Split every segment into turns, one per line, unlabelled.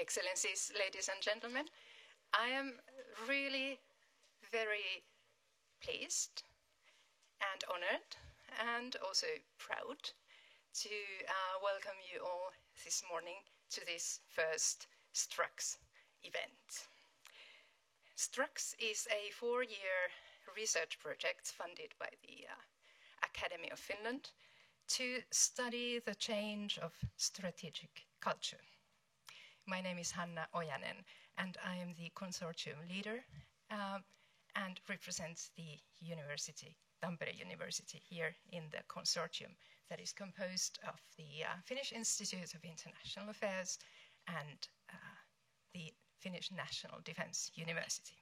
Excellencies, ladies and gentlemen, I am really very pleased and honored and also proud to welcome you all this morning to this first STRUX event. STRUX is a 4-year research project funded by the Academy of Finland to study the change of strategic culture. My name is Hanna Ojanen, and I am the consortium leader and represent the university, Tampere University, here in the consortium that is composed of the Finnish Institute of International Affairs and the Finnish National Defense University.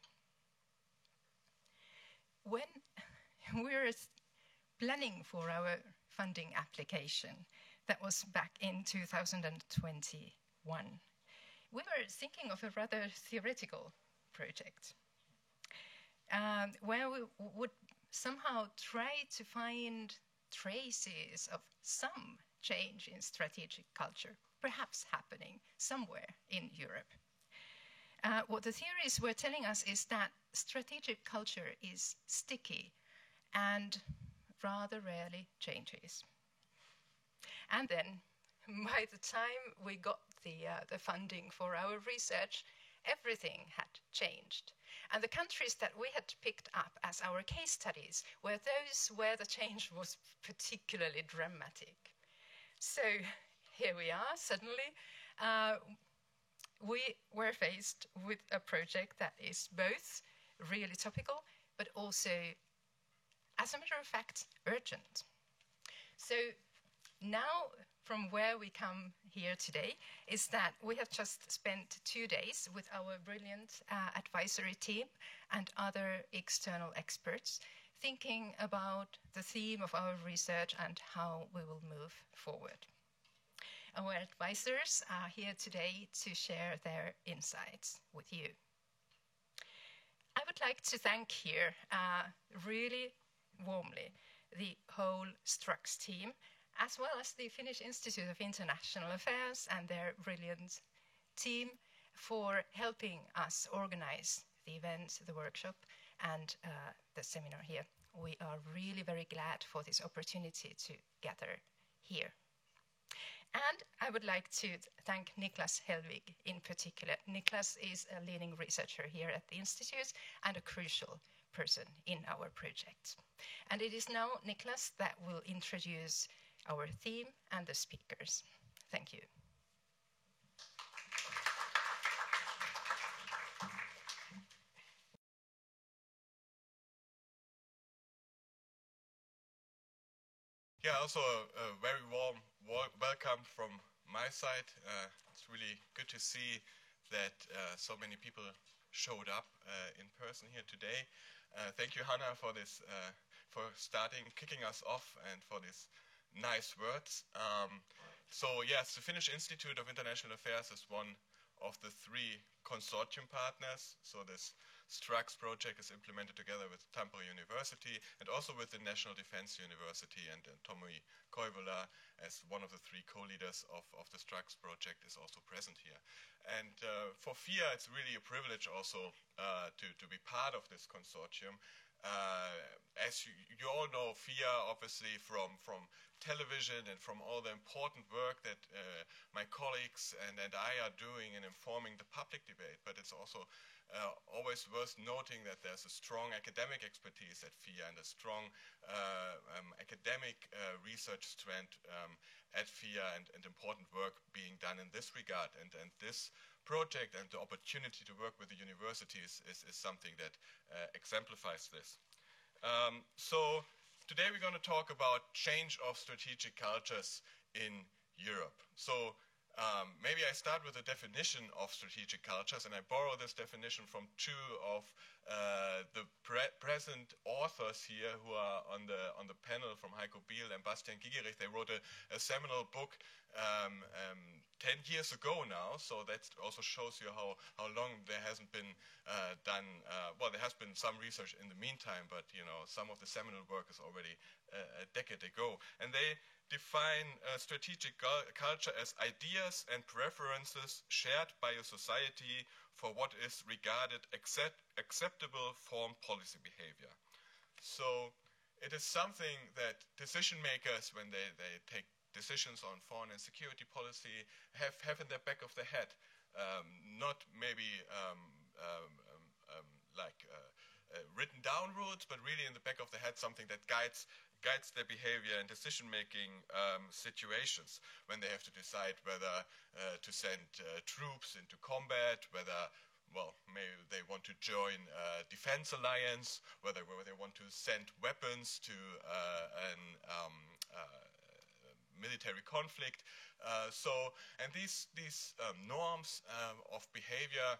When we were planning for our funding application, that was back in 2021, we were thinking of a rather theoretical project where we would somehow try to find traces of some change in strategic culture, perhaps happening somewhere in Europe. What the theories were telling us is that strategic culture is sticky and rather rarely changes. And then, by the time we got the funding for our research, everything had changed. And the countries that we had picked up as our case studies were those where the change was particularly dramatic. So here we are, suddenly. We were faced with a project that is both really topical, but also, as a matter of fact, urgent. So now, from where we come here today, is that we have just spent 2 days with our brilliant advisory team and other external experts thinking about the theme of our research and how we will move forward. Our advisors are here today to share their insights with you. I would like to thank here really warmly the whole STRUX team, as well as the Finnish Institute of International Affairs and their brilliant team for helping us organize the event, the workshop, and the seminar here. We are really very glad for this opportunity to gather here. And I would like to thank Niklas Helvig in particular. Niklas is a leading researcher here at the Institute and a crucial person in our project. And it is now Niklas that will introduce our theme and the speakers. Thank you.
Yeah, also a very warm welcome from my side. It's really good to see that so many people showed up in person here today. Thank you, Hanna, for this, for kicking us off, and for these nice words. So yes, the Finnish Institute of International Affairs is one of the 3 consortium partners. So this STRUX project is implemented together with Tampere University and also with the National Defense University, and Tommi Koivula, as one of the 3 co-leaders of the STRUX project, is also present here. And for FIA, it's really a privilege also to be part of this consortium. As you all know, FIA, obviously, from television and from all the important work that my colleagues and I are doing in informing the public debate, but it's also always worth noting that there's a strong academic expertise at FIA and a strong academic research strand at FIA, and important work being done in this regard. And this project and the opportunity to work with the universities is something that exemplifies this. So today we're going to talk about change of strategic cultures in Europe. So maybe I start with a definition of strategic cultures, and I borrow this definition from 2 of the present authors here who are on the panel from Heiko Biel and Bastian Gigerich, they wrote a seminal book 10 years ago now, so that also shows you how long there hasn't been done. Well, there has been some research in the meantime, but you know, some of the seminal work is already a decade ago, and they define strategic culture as ideas and preferences shared by a society for what is regarded acceptable foreign policy behavior. So it is something that decision makers, when they take decisions on foreign and security policy, have in the back of their head. Not maybe written down rules, but really in the back of the head something that guides their behavior in decision-making situations when they have to decide whether to send troops into combat, whether, well, maybe they want to join a defense alliance, whether they want to send weapons to military conflict. And these norms of behavior,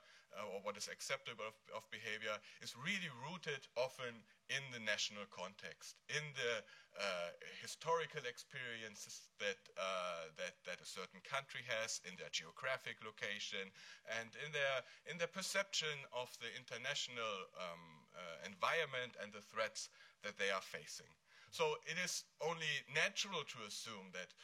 or what is acceptable of behavior, is really rooted often in the national context, in the historical experiences that a certain country has, in their geographic location, and in their perception of the international environment and the threats that they are facing. So it is only natural to assume that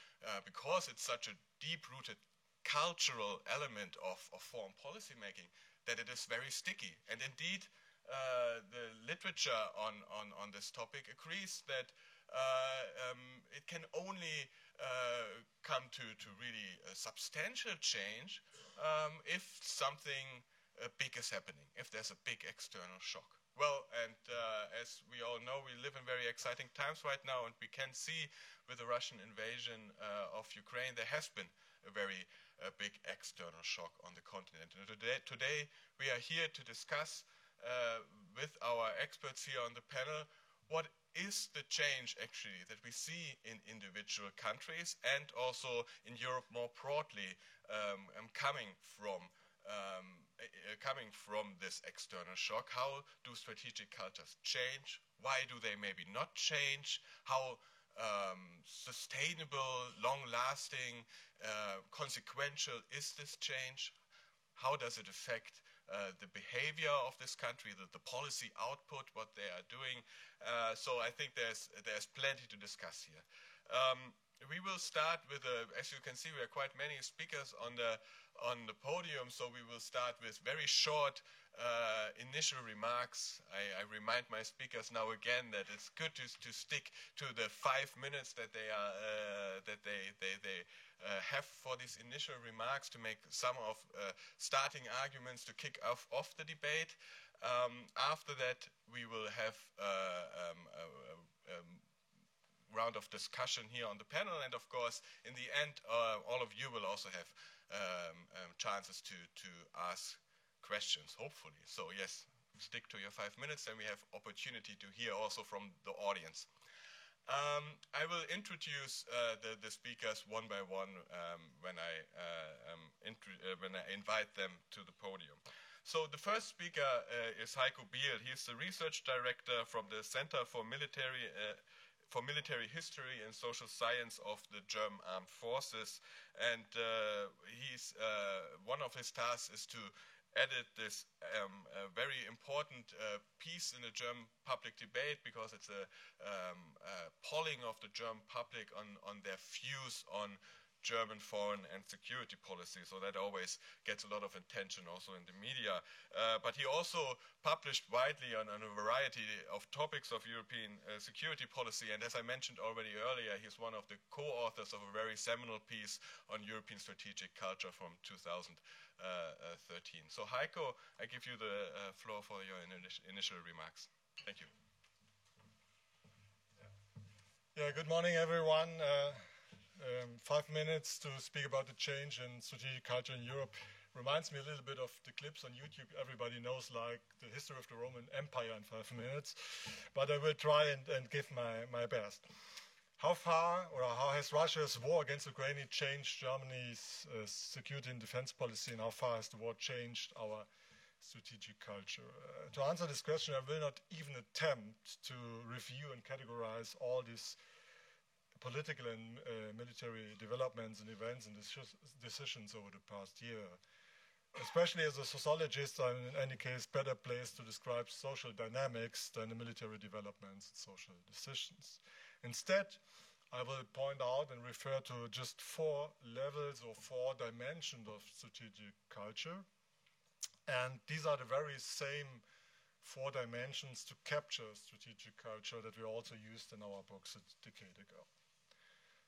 because it's such a deep-rooted cultural element of foreign policy making, that it is very sticky. And indeed, the literature on this topic agrees that it can only come to really a substantial change if something big is happening, if there's a big external shock. Well, and as we all know, we live in very exciting times right now, and we can see with the Russian invasion of Ukraine, there has been a very big external shock on the continent. And today we are here to discuss with our experts here on the panel what is the change actually that we see in individual countries and also in Europe more broadly coming from this external shock. How do strategic cultures change? Why do they maybe not change? How sustainable, long-lasting, consequential is this change? How does it affect the behavior of this country, the policy output, what they are doing? So I think there's plenty to discuss here. We will start with, as you can see, we are quite many speakers on the podium, so we will start with very short initial remarks. I remind my speakers now again that it's good to stick to the 5 minutes that they have for these initial remarks, to make some of starting arguments to kick off the debate. After that, we will have round of discussion here on the panel, and of course in the end all of you will also have chances to ask questions, hopefully. So yes, stick to your 5 minutes, and we have opportunity to hear also from the audience. I will introduce the speakers one by one when I invite them to the podium. So the first speaker is Heiko Biel. He's the research director from the Center for Military History and Social Science of the German Armed Forces, and he's one of his tasks is to edit this very important piece in the German public debate, because it's a polling of the German public on their views on German foreign and security policy, so that always gets a lot of attention also in the media. But he also published widely on a variety of topics of European security policy, and as I mentioned already earlier, he's one of the co-authors of a very seminal piece on European strategic culture from 2013. So Heiko, I give you the floor for your initial remarks. Thank you.
Yeah, good morning, everyone. 5 minutes to speak about the change in strategic culture in Europe reminds me a little bit of the clips on YouTube everybody knows, like the history of the Roman Empire in 5 minutes, but I will try and give my best. How far, or how has Russia's war against Ukraine changed Germany's security and defense policy, and how far has the war changed our strategic culture? To answer this question, I will not even attempt to review and categorize all these political and military developments and events and decisions over the past year. Especially as a sociologist, I'm in any case better placed to describe social dynamics than the military developments and social decisions. Instead, I will point out and refer to just 4 levels or 4 dimensions of strategic culture. And these are the very same 4 dimensions to capture strategic culture that we also used in our books a decade ago.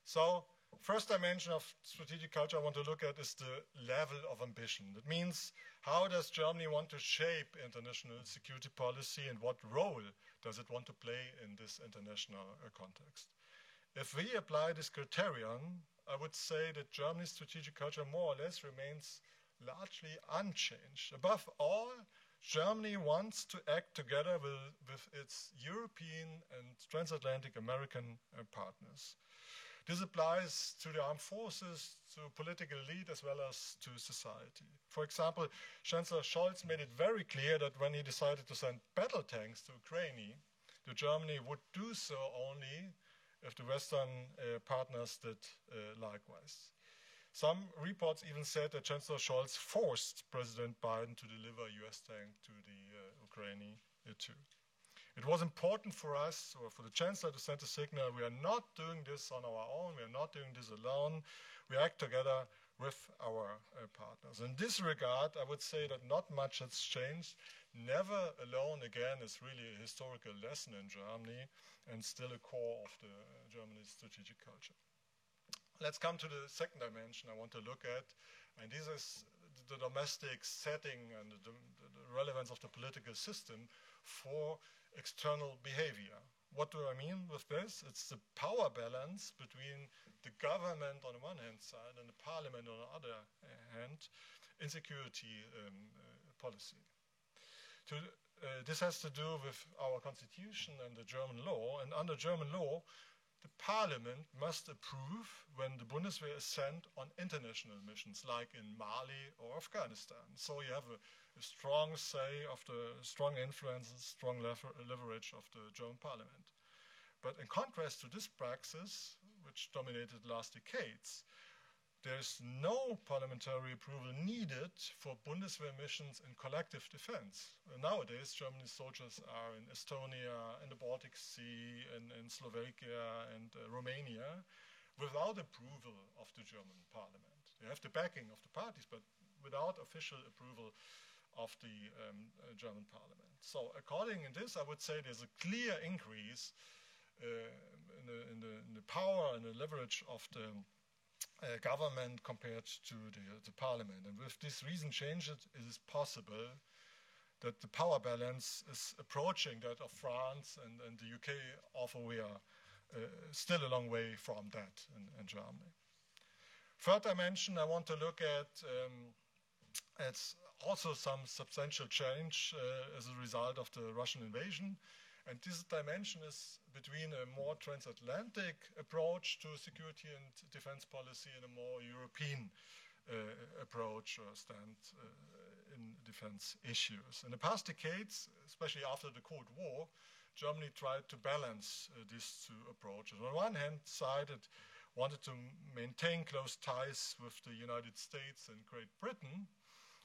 So, first dimension of strategic culture I want to look at is the level of ambition. That means, how does Germany want to shape international security policy and what role does it want to play in this international context? If we apply this criterion, I would say that Germany's strategic culture more or less remains largely unchanged. Above all, Germany wants to act together with its European and transatlantic American partners. This applies to the armed forces, to political elite, as well as to society. For example, Chancellor Scholz made it very clear that when he decided to send battle tanks to Ukraine, Germany would do so only if the Western partners did likewise. Some reports even said that Chancellor Scholz forced President Biden to deliver a US tank to the Ukraine too. It was important for us, or for the Chancellor, to send a signal: we are not doing this on our own, we are not doing this alone, we act together with our partners. In this regard, I would say that not much has changed. Never alone again is really a historical lesson in Germany and still a core of the German strategic culture. Let's come to the second dimension I want to look at, and this is the domestic setting and the relevance of the political system for external behavior. What do I mean with this? It's the power balance between the government on the one hand side and the parliament on the other hand in security policy. This has to do with our constitution and the German law, and under German law, the parliament must approve when the Bundeswehr is sent on international missions, like in Mali or Afghanistan. So you have a strong say of the strong influence, strong leverage of the German parliament. But in contrast to this praxis, which dominated the last decades, there's no parliamentary approval needed for Bundeswehr missions in collective defense. Nowadays, Germany's soldiers are in Estonia, in the Baltic Sea, in Slovakia and Romania, without approval of the German parliament. They have the backing of the parties, but without official approval of the German parliament. So according to this, I would say there's a clear increase in the power and the leverage of the government compared to the parliament. And with this recent change, it is possible that the power balance is approaching that of France and the UK, although we are still a long way from that in Germany. Third dimension I want to look at, it's also some substantial change as a result of the Russian invasion. And this dimension is between a more transatlantic approach to security and defense policy and a more European approach or stand in defense issues. In the past decades, especially after the Cold War, Germany tried to balance these two approaches. On one hand side, it wanted to maintain close ties with the United States and Great Britain.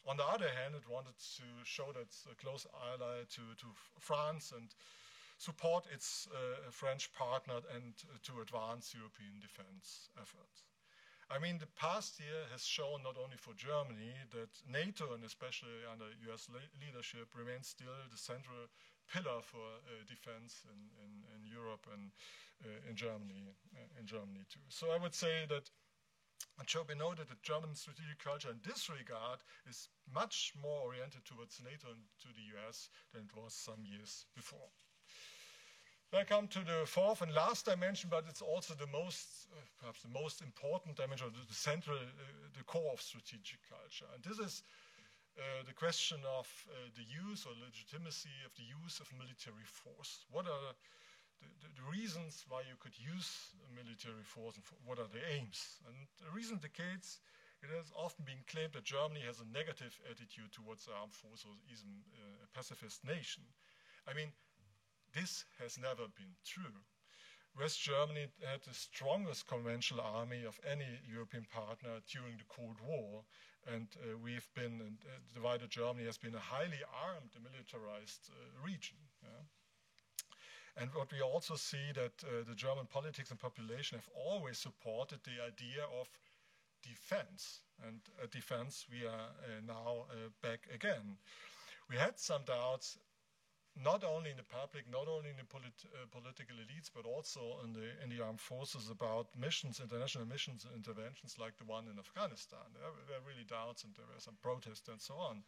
On the other hand, it wanted to show that it's a close ally to France and support its French partner and to advance European defense efforts. I mean, the past year has shown not only for Germany that NATO, and especially under US leadership, remains still the central pillar for defense in Europe and in Germany too. So I would say that it should be noted that German strategic culture in this regard is much more oriented towards NATO and to the US than it was some years before. I come to the fourth and last dimension, but it's also the most, perhaps the most important dimension, or the central, the core of strategic culture. And this is the question of the use or legitimacy of the use of military force. What are the reasons why you could use military force, and what are the aims? And the recent decades It has often been claimed that Germany has a negative attitude towards the armed forces, or even a pacifist nation. I mean, this has never been true. West Germany had the strongest conventional army of any European partner during the Cold War, and we've been, divided Germany has been a highly armed, militarized region. Yeah? And what we also see that the German politics and population have always supported the idea of defense, and defense we are now back again. We had some doubts, not only in the public, not only in the political elites, but also in the armed forces about missions, international missions and interventions like the one in Afghanistan. There were really doubts, and there were some protests and so on.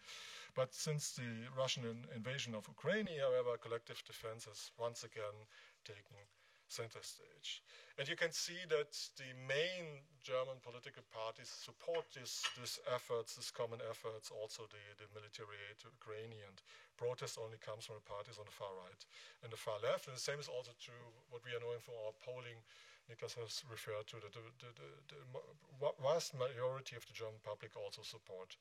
But since the Russian invasion of Ukraine, however, collective defense has once again taken center stage. And you can see that the main German political parties support these efforts, these common efforts, also the military aid to Ukraine, and protest only comes from the parties on the far right and the far left. And the same is also true what we are knowing from our polling. Niklas has referred to the vast majority of the German public also support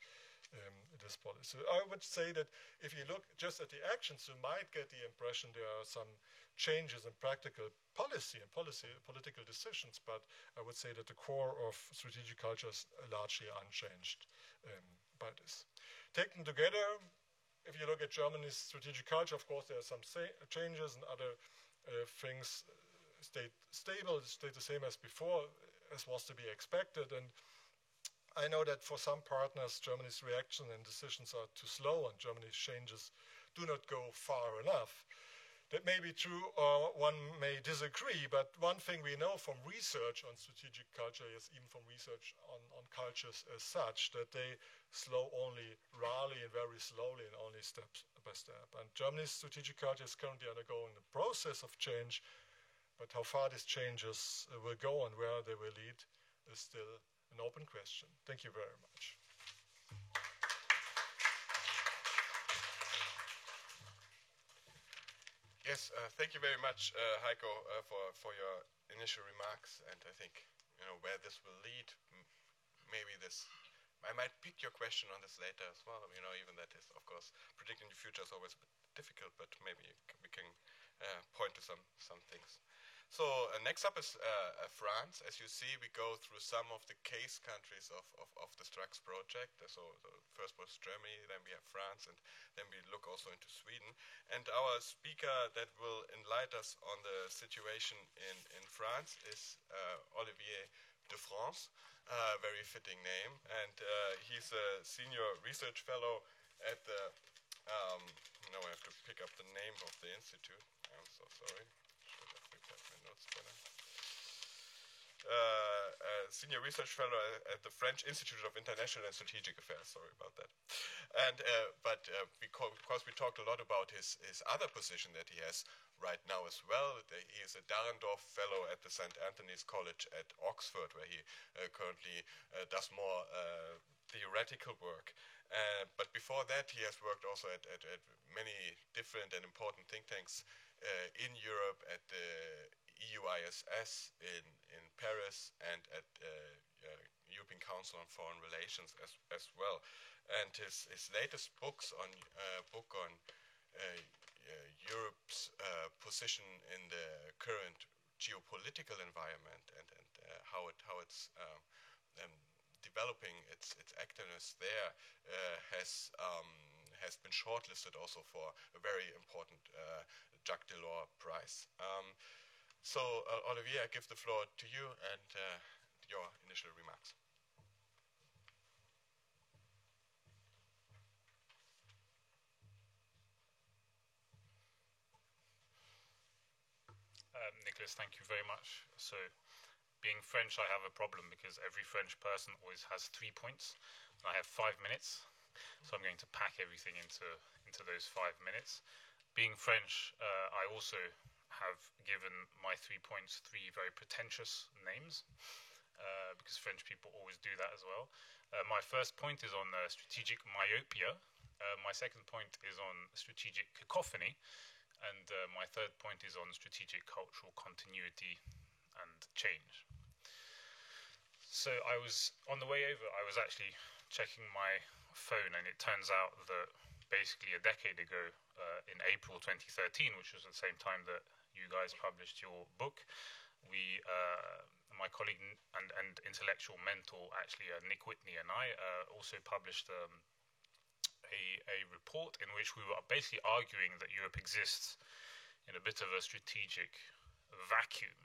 this policy. I would say that if you look just at the actions, you might get the impression there are some changes in practical policy and political decisions, but I would say that the core of strategic culture is largely unchanged by this. Taken together, if you look at Germany's strategic culture, of course there are some changes, and other things stayed stable, stayed the same as before, as was to be expected. And I know that for some partners, Germany's reaction and decisions are too slow, and Germany's changes do not go far enough. That may be true, or one may disagree, but one thing we know from research on strategic culture is, even from research on cultures as such, that they slow only rarely and very slowly, and only step by step. And Germany's strategic culture is currently undergoing a process of change, but how far these changes will go and where they will lead is still an open question. Thank you very much.
Yes, thank you very much, Heiko, for your initial remarks. And I think, where this will lead, maybe this, I might pick your question on this later as well. Even that is, of course, predicting the future is always a bit difficult, but maybe we can point to some things. So next up is France. As you see, we go through some of the case countries of the Strax project. So first was Germany, then we have France, and then we look also into Sweden. And our speaker that will enlighten us on the situation in France is Olivier de France, very fitting name. And he's a senior research fellow at the, now I have to pick up the name of the institute. I'm so sorry. Senior research fellow at the French Institute of International and Strategic Affairs. Sorry about that. And because we talked a lot about his other position that he has right now as well. He is a Dahrendorf Fellow at the St. Anthony's College at Oxford, where he currently does more theoretical work. But before that, he has worked also at many different and important think tanks in Europe, at the EUISS in Paris, and at European Council on Foreign Relations as well. And his latest book on Europe's position in the current geopolitical environment and how it's developing its activeness there has been shortlisted also for a very important Jacques Delors Prize. So, Olivier, I give the floor to you and your initial remarks.
Nicholas, thank you very much. So, being French, I have a problem because every French person always has 3 points. And I have 5 minutes, so I'm going to pack everything into those 5 minutes. Being French, I also have given my 3 points 3 very pretentious names, because French people always do that as well. My first point is on strategic myopia. My second point is on strategic cacophony. And my third point is on strategic cultural continuity and change. So I was on the way over. I was actually checking my phone, and it turns out that basically a decade ago, in April 2013, which was at the same time that you guys published your book, we, my colleague and intellectual mentor, actually Nick Whitney, and I also published a report in which we were basically arguing that Europe exists in a bit of a strategic vacuum.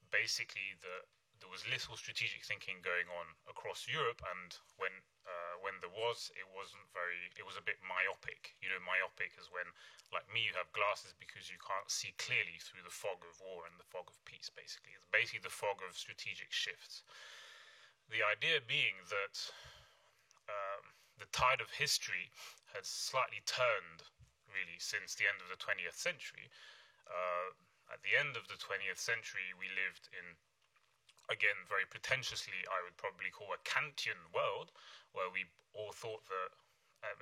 Basically, there was little strategic thinking going on across Europe, and when there was, it was a bit myopic. You know, myopic is when, like me, you have glasses because you can't see clearly through the fog of war and the fog of peace, basically. It's basically the fog of strategic shifts. The idea being that the tide of history had slightly turned, really, since the end of the 20th century. At the end of the 20th century, we lived in, again, very pretentiously, I would probably call a Kantian world, where we all thought that,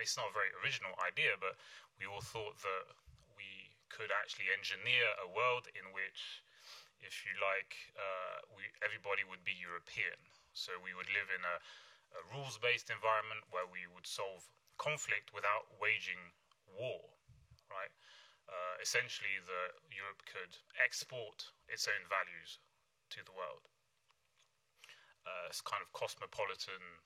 it's not a very original idea, but we all thought that we could actually engineer a world in which, if you like, everybody would be European. So we would live in a rules-based environment where we would solve conflict without waging war, right? Essentially, Europe could export its own values to the world. It's kind of cosmopolitan,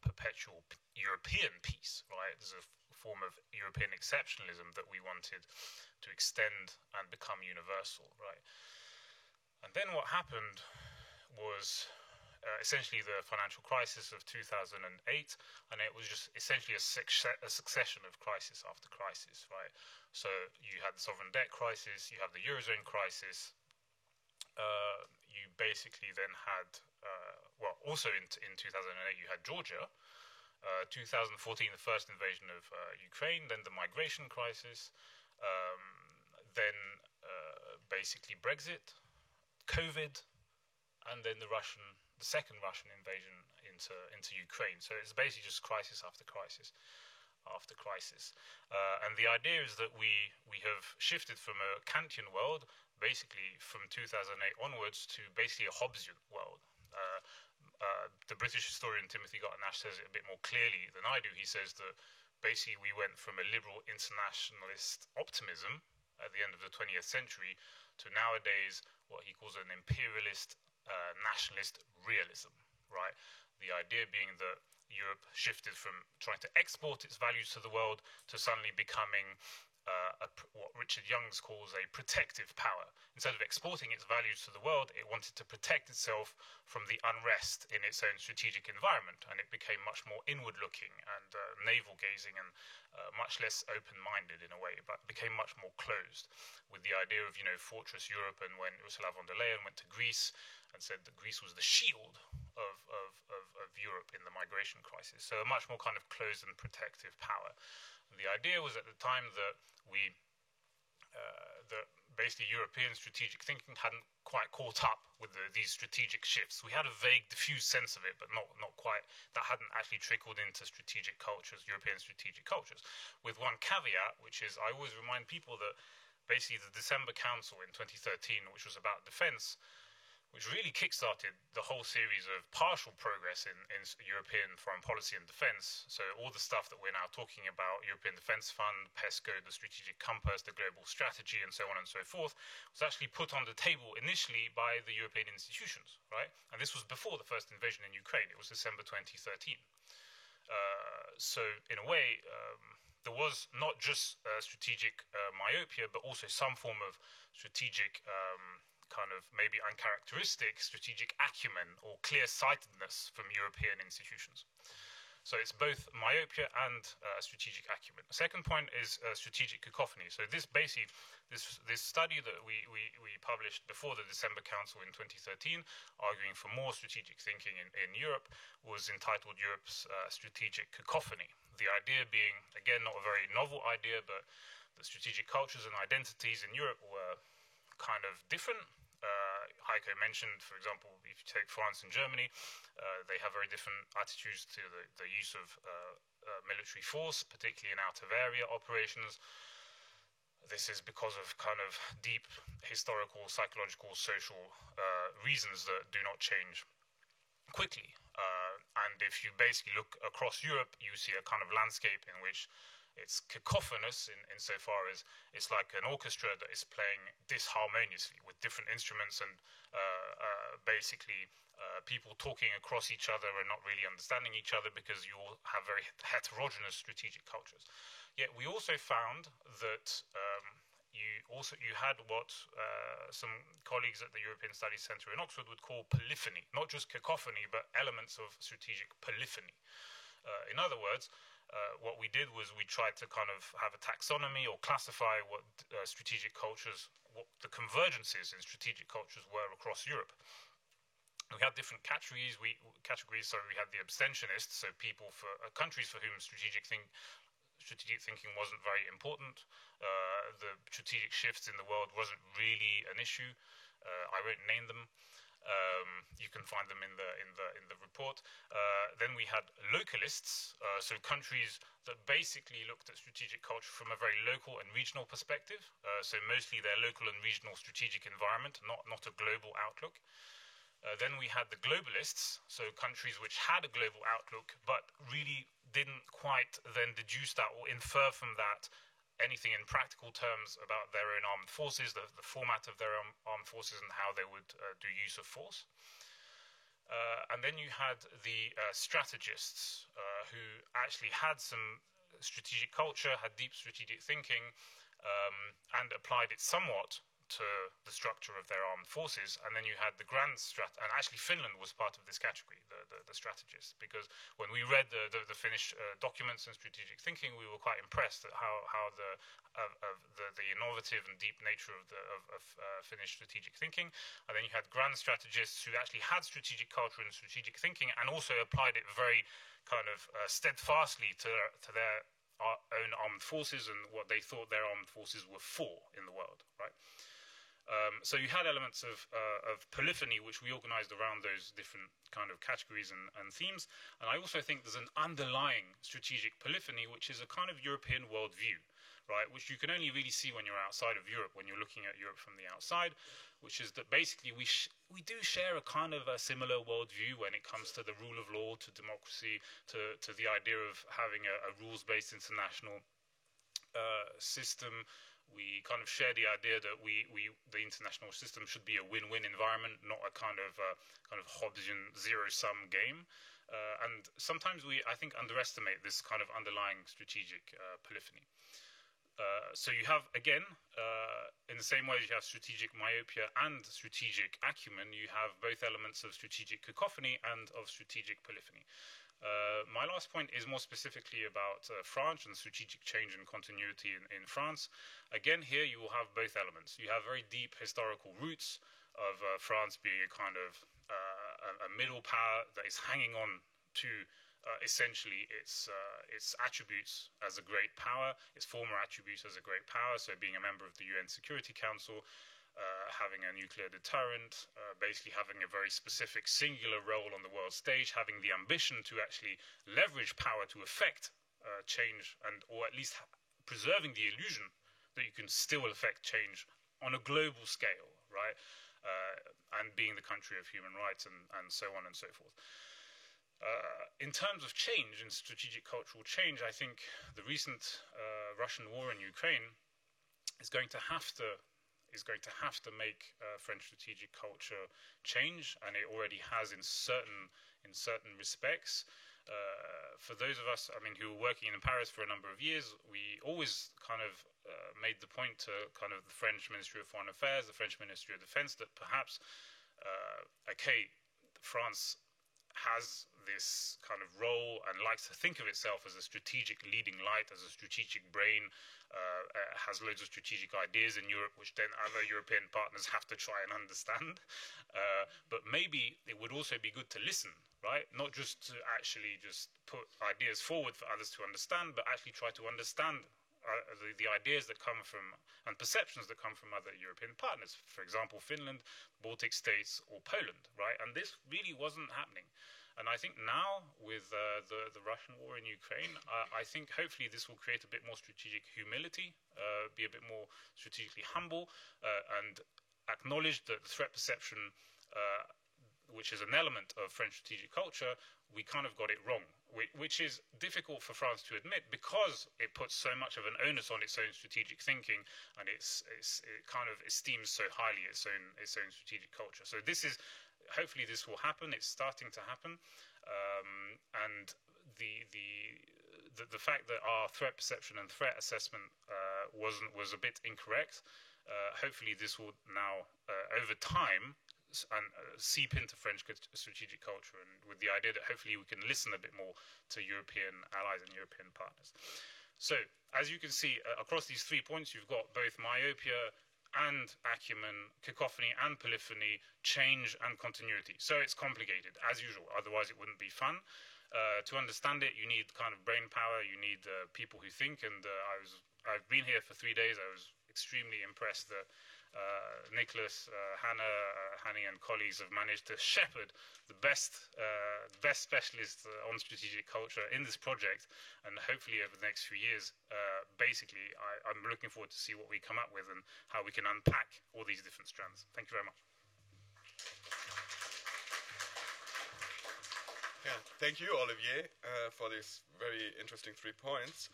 perpetual European peace, right? There's a form of European exceptionalism that we wanted to extend and become universal, right? And then what happened was essentially the financial crisis of 2008, and it was just essentially a succession of crisis after crisis, right? So you had the sovereign debt crisis, you have the Eurozone crisis, you basically then had, also in 2008 you had Georgia, 2014 the first invasion of Ukraine, then the migration crisis, then basically Brexit, COVID, and then the second Russian invasion into Ukraine. So it's basically just crisis after crisis after crisis. And the idea is that we have shifted from a Kantian world, basically from 2008 onwards, to basically a Hobbesian world. The British historian Timothy Garton Ash says it a bit more clearly than I do. He says that basically we went from a liberal internationalist optimism at the end of the 20th century to nowadays what he calls an imperialist nationalist realism, right? The idea being that Europe shifted from trying to export its values to the world to suddenly becoming what Richard Youngs calls a protective power. Instead of exporting its values to the world, it wanted to protect itself from the unrest in its own strategic environment, and it became much more inward-looking and navel-gazing and much less open-minded in a way, but became much more closed, with the idea of, Fortress Europe. And when Ursula von der Leyen went to Greece and said that Greece was the shield of Europe in the migration crisis, so a much more kind of closed and protective power. And the idea was at the time that that basically European strategic thinking hadn't quite caught up with these strategic shifts. We had a vague, diffuse sense of it, but not quite. That hadn't actually trickled into strategic cultures, European strategic cultures. With one caveat, which is I always remind people that basically the December Council in 2013, which was about defence, which really kickstarted the whole series of partial progress in European foreign policy and defence. So all the stuff that we're now talking about, European Defence Fund, PESCO, the Strategic Compass, the Global Strategy, and so on and so forth, was actually put on the table initially by the European institutions, right? And this was before the first invasion in Ukraine. It was December 2013. So in a way, there was not just strategic myopia, but also some form of strategic kind of maybe uncharacteristic strategic acumen or clear-sightedness from European institutions. So it's both myopia and strategic acumen. The second point is strategic cacophony. So this basically, this study that we published before the December Council in 2013, arguing for more strategic thinking in Europe, was entitled Europe's Strategic Cacophony. The idea being, again, not a very novel idea, but the strategic cultures and identities in Europe were kind of different. Heiko mentioned, for example, if you take France and Germany, they have very different attitudes to the use of military force, particularly in out-of-area operations. this is because of kind of deep historical, psychological, social reasons that do not change quickly. And if you basically look across Europe, you see a kind of landscape in which it's cacophonous insofar as it's like an orchestra that is playing disharmoniously with different instruments and basically people talking across each other and not really understanding each other because you all have very heterogeneous strategic cultures. Yet we also found that you had what some colleagues at the European Studies Centre in Oxford would call polyphony, not just cacophony, but elements of strategic polyphony. In other words, what we did was we tried to kind of have a taxonomy or classify what strategic cultures, what the convergences in strategic cultures were across Europe. We had different categories. We had the abstentionists, so people countries for whom strategic thinking wasn't very important. The strategic shifts in the world wasn't really an issue. I won't name them. You can find them in the report. Then we had localists, so countries that basically looked at strategic culture from a very local and regional perspective. So mostly their local and regional strategic environment, not a global outlook. Then we had the globalists, so countries which had a global outlook but really didn't quite then deduce that or infer from that anything in practical terms about their own armed forces, the format of their armed forces and how they would do use of force. And then you had the strategists who actually had some strategic culture, had deep strategic thinking, and applied it somewhat to the structure of their armed forces. And then you had the grand and actually Finland was part of this category, the strategists, because when we read the Finnish documents and strategic thinking, we were quite impressed at how the innovative and deep nature of Finnish strategic thinking. And then you had grand strategists who actually had strategic culture and strategic thinking and also applied it very kind of steadfastly to their own armed forces and what they thought their armed forces were for in the world, right? So you had elements of polyphony, which we organized around those different kind of categories and themes. And I also think there's an underlying strategic polyphony, which is a kind of European worldview, right? Which you can only really see when you're outside of Europe, when you're looking at Europe from the outside, which is that basically we do share a kind of a similar worldview when it comes to the rule of law, to democracy, to the idea of having a rules-based international system. We kind of share the idea that the international system should be a win-win environment, not a kind of Hobbesian zero-sum game. And sometimes I think, underestimate this kind of underlying strategic polyphony. So you have, again, in the same way as you have strategic myopia and strategic acumen, you have both elements of strategic cacophony and of strategic polyphony. My last point is more specifically about France and strategic change and continuity in France. Again, here you will have both elements. You have very deep historical roots of France being a kind of a middle power that is hanging on to essentially its attributes as a great power, its former attributes as a great power, so being a member of the UN Security Council, having a nuclear deterrent, basically having a very specific singular role on the world stage, having the ambition to actually leverage power to affect change, or at least preserving the illusion that you can still affect change on a global scale, right? And being the country of human rights and so on and so forth. In terms of change and strategic cultural change, I think the recent Russian war in Ukraine is going to have to make French strategic culture change, and it already has in certain respects. For those of us, who were working in Paris for a number of years, we always kind of made the point to kind of the French Ministry of Foreign Affairs, the French Ministry of Defense, that perhaps, France has this kind of role and likes to think of itself as a strategic leading light, as a strategic brain, has loads of strategic ideas in Europe, which then other European partners have to try and understand. But maybe it would also be good to listen, right? Not just to actually just put ideas forward for others to understand, but actually try to understand the ideas that come from and perceptions that come from other European partners, for example, Finland, Baltic states, or Poland, right? And this really wasn't happening. And I think now, with the Russian war in Ukraine, I think hopefully this will create a bit more strategic humility, be a bit more strategically humble, and acknowledge that the threat perception, which is an element of French strategic culture, we kind of got it wrong, which is difficult for France to admit because it puts so much of an onus on its own strategic thinking, and it kind of esteems so highly its own strategic culture. So this is, hopefully this will happen. It's starting to happen, and the fact that our threat perception and threat assessment was a bit incorrect. Hopefully this will now over time and seep into French strategic culture, and with the idea that hopefully we can listen a bit more to European allies and European partners. So, as you can see, across these 3 points, you've got both myopia and acumen, cacophony and polyphony, change and continuity. So it's complicated, as usual, otherwise it wouldn't be fun. To understand it, you need kind of brain power, you need people who think, and I've been here for 3 days. I was extremely impressed that Nicholas, Hanny and colleagues have managed to shepherd the best specialists on strategic culture in this project, and hopefully over the next few years, basically, I'm looking forward to see what we come up with and how we can unpack all these different strands. Thank you very much.
Yeah, thank you, Olivier, for these very interesting 3 points.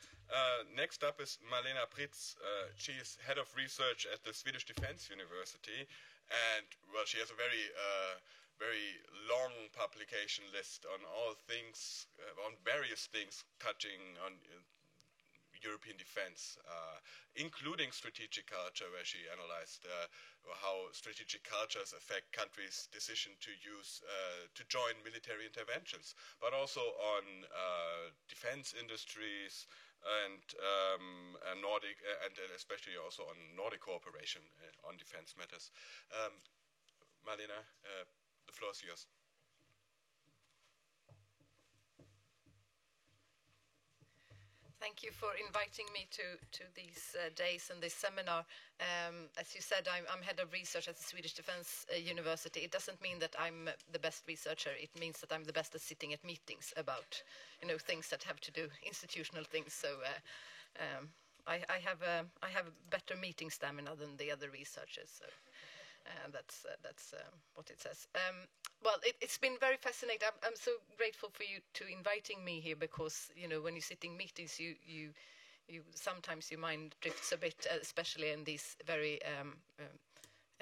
Next up is Malena Pritz. She is head of research at the Swedish Defense University, and well, she has a very long publication list on all things, on various things touching on European defense, including strategic culture, where she analyzed how strategic cultures affect countries' decision to join military interventions, but also on defense industries and Nordic, and especially also on Nordic cooperation on defense matters. Malena, the floor is yours.
Thank you for inviting me to these days and this seminar. As you said, I'm head of research at the Swedish Defense University. It doesn't mean that I'm the best researcher. It means that I'm the best at sitting at meetings about, things that have to do institutional things. So I have better meeting stamina than the other researchers. So that's what it says. Well, it's been very fascinating. I'm so grateful for you to inviting me here, because when you sit in meetings, you sometimes your mind drifts a bit, especially in these very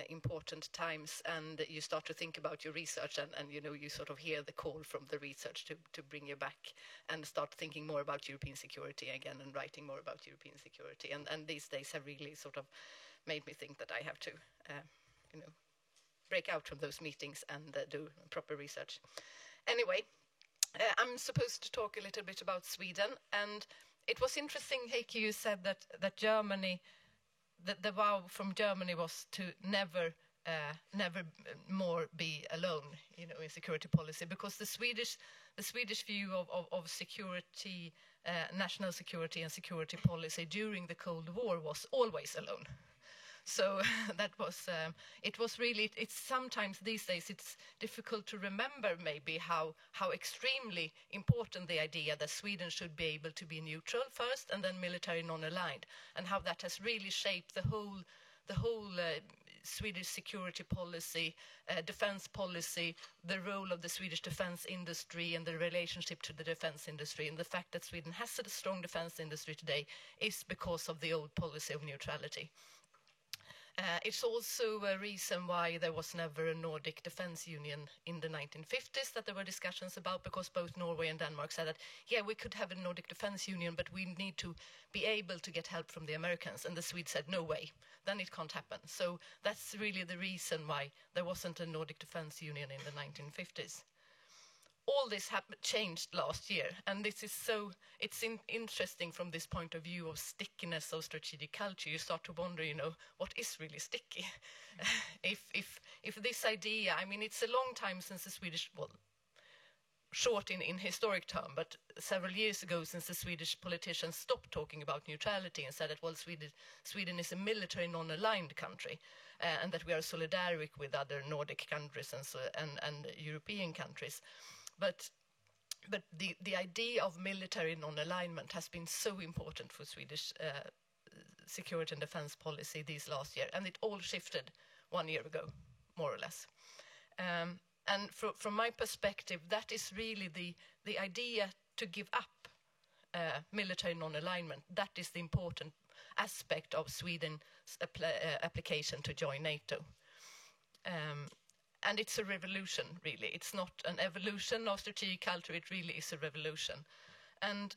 important times, and you start to think about your research, and you sort of hear the call from the research to bring you back and start thinking more about European security again and writing more about European security. And these days have really sort of made me think that I have to, break out from those meetings and do proper research. Anyway, I'm supposed to talk a little bit about Sweden, and it was interesting, Heikki, you said that Germany, the vow from Germany was to never more be alone, in security policy, because the Swedish view of security, national security and security policy during the Cold War was always alone. So that was, it was really, it's sometimes these days it's difficult to remember maybe how extremely important the idea that Sweden should be able to be neutral first and then military non-aligned, and how that has really shaped the whole Swedish security policy, defense policy, the role of the Swedish defense industry and the relationship to the defense industry. And the fact that Sweden has a strong defense industry today is because of the old policy of neutrality. It's also a reason why there was never a Nordic defense union in the 1950s that there were discussions about, because both Norway and Denmark said that, yeah, we could have a Nordic defense union, but we need to be able to get help from the Americans. And the Swedes said, no way, then it can't happen. So that's really the reason why there wasn't a Nordic defense union in the 1950s. All this changed last year, and this is it's interesting from this point of view of stickiness of strategic culture. You start to wonder, what is really sticky? if this idea, I mean, it's a long time since the Swedish, short in historic term, but several years ago, since the Swedish politicians stopped talking about neutrality and said that, well, Sweden is a military non-aligned country, and that we are solidaric with other Nordic countries and European countries. But the idea of military non-alignment has been so important for Swedish security and defense policy these last year, and it all shifted 1 year ago, more or less. And from my perspective, that is really the idea to give up military non-alignment. That is the important aspect of Sweden's application to join NATO. And it's a revolution, really. It's not an evolution of strategic culture, it really is a revolution. And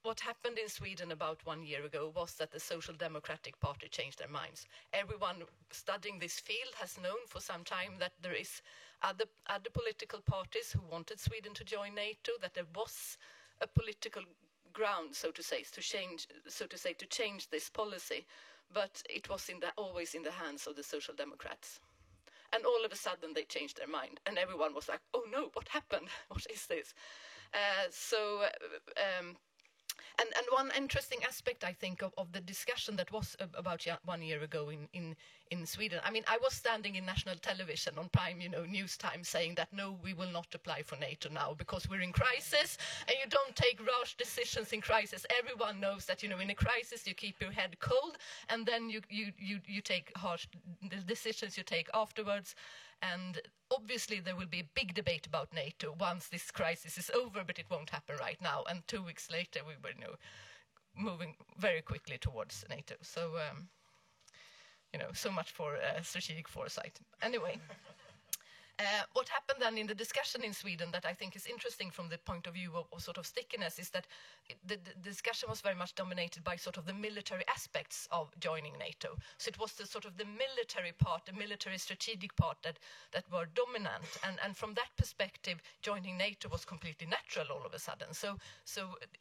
what happened in Sweden about 1 year ago was that the Social Democratic Party changed their minds. Everyone studying this field has known for some time that there is other political parties who wanted Sweden to join NATO, that there was a political ground, so to say, to change this policy, but it was always in the hands of the Social Democrats. And all of a sudden they changed their mind, and everyone was like, oh no, what happened? What is this? And one interesting aspect, I think, of the discussion that was about 1 year ago in Sweden. I mean, I was standing in national television on prime, news time, saying that no, we will not apply for NATO now because we're in crisis, and you don't take rash decisions in crisis. Everyone knows that, in a crisis you keep your head cold, and then you take harsh decisions you take afterwards. And obviously there will be a big debate about NATO once this crisis is over, but it won't happen right now. And 2 weeks later, we were moving very quickly towards NATO. So, so much for strategic foresight. Anyway. What happened then in the discussion in Sweden that I think is interesting from the point of view of sort of stickiness is that the discussion was very much dominated by sort of the military aspects of joining NATO. So it was the sort of the military part, the military strategic part that were dominant. And from that perspective, joining NATO was completely natural all of a sudden. So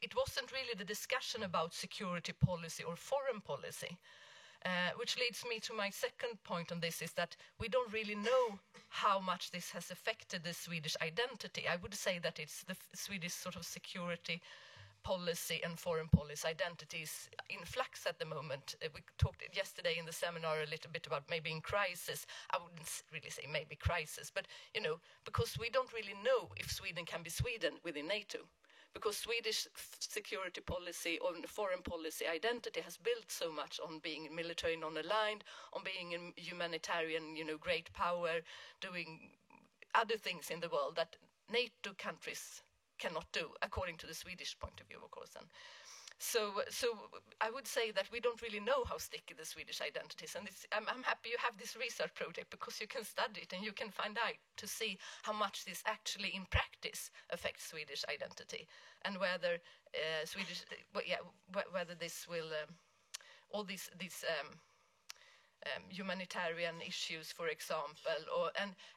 it wasn't really the discussion about security policy or foreign policy. Which leads me to my second point on this, is that we don't really know how much this has affected the Swedish identity. I would say that it's the Swedish sort of security policy and foreign policy identities in flux at the moment. We talked yesterday in the seminar a little bit about maybe in crisis. I wouldn't really say maybe crisis, but, because we don't really know if Sweden can be Sweden within NATO. Because Swedish security policy or foreign policy identity has built so much on being military non-aligned, on being a humanitarian, great power, doing other things in the world that NATO countries cannot do, according to the Swedish point of view, of course. Then. So I would say that we don't really know how sticky the Swedish identity is, and I'm happy you have this research project because you can study it and you can find out to see how much this actually in practice affects Swedish identity, and whether whether this will all these humanitarian issues, for example,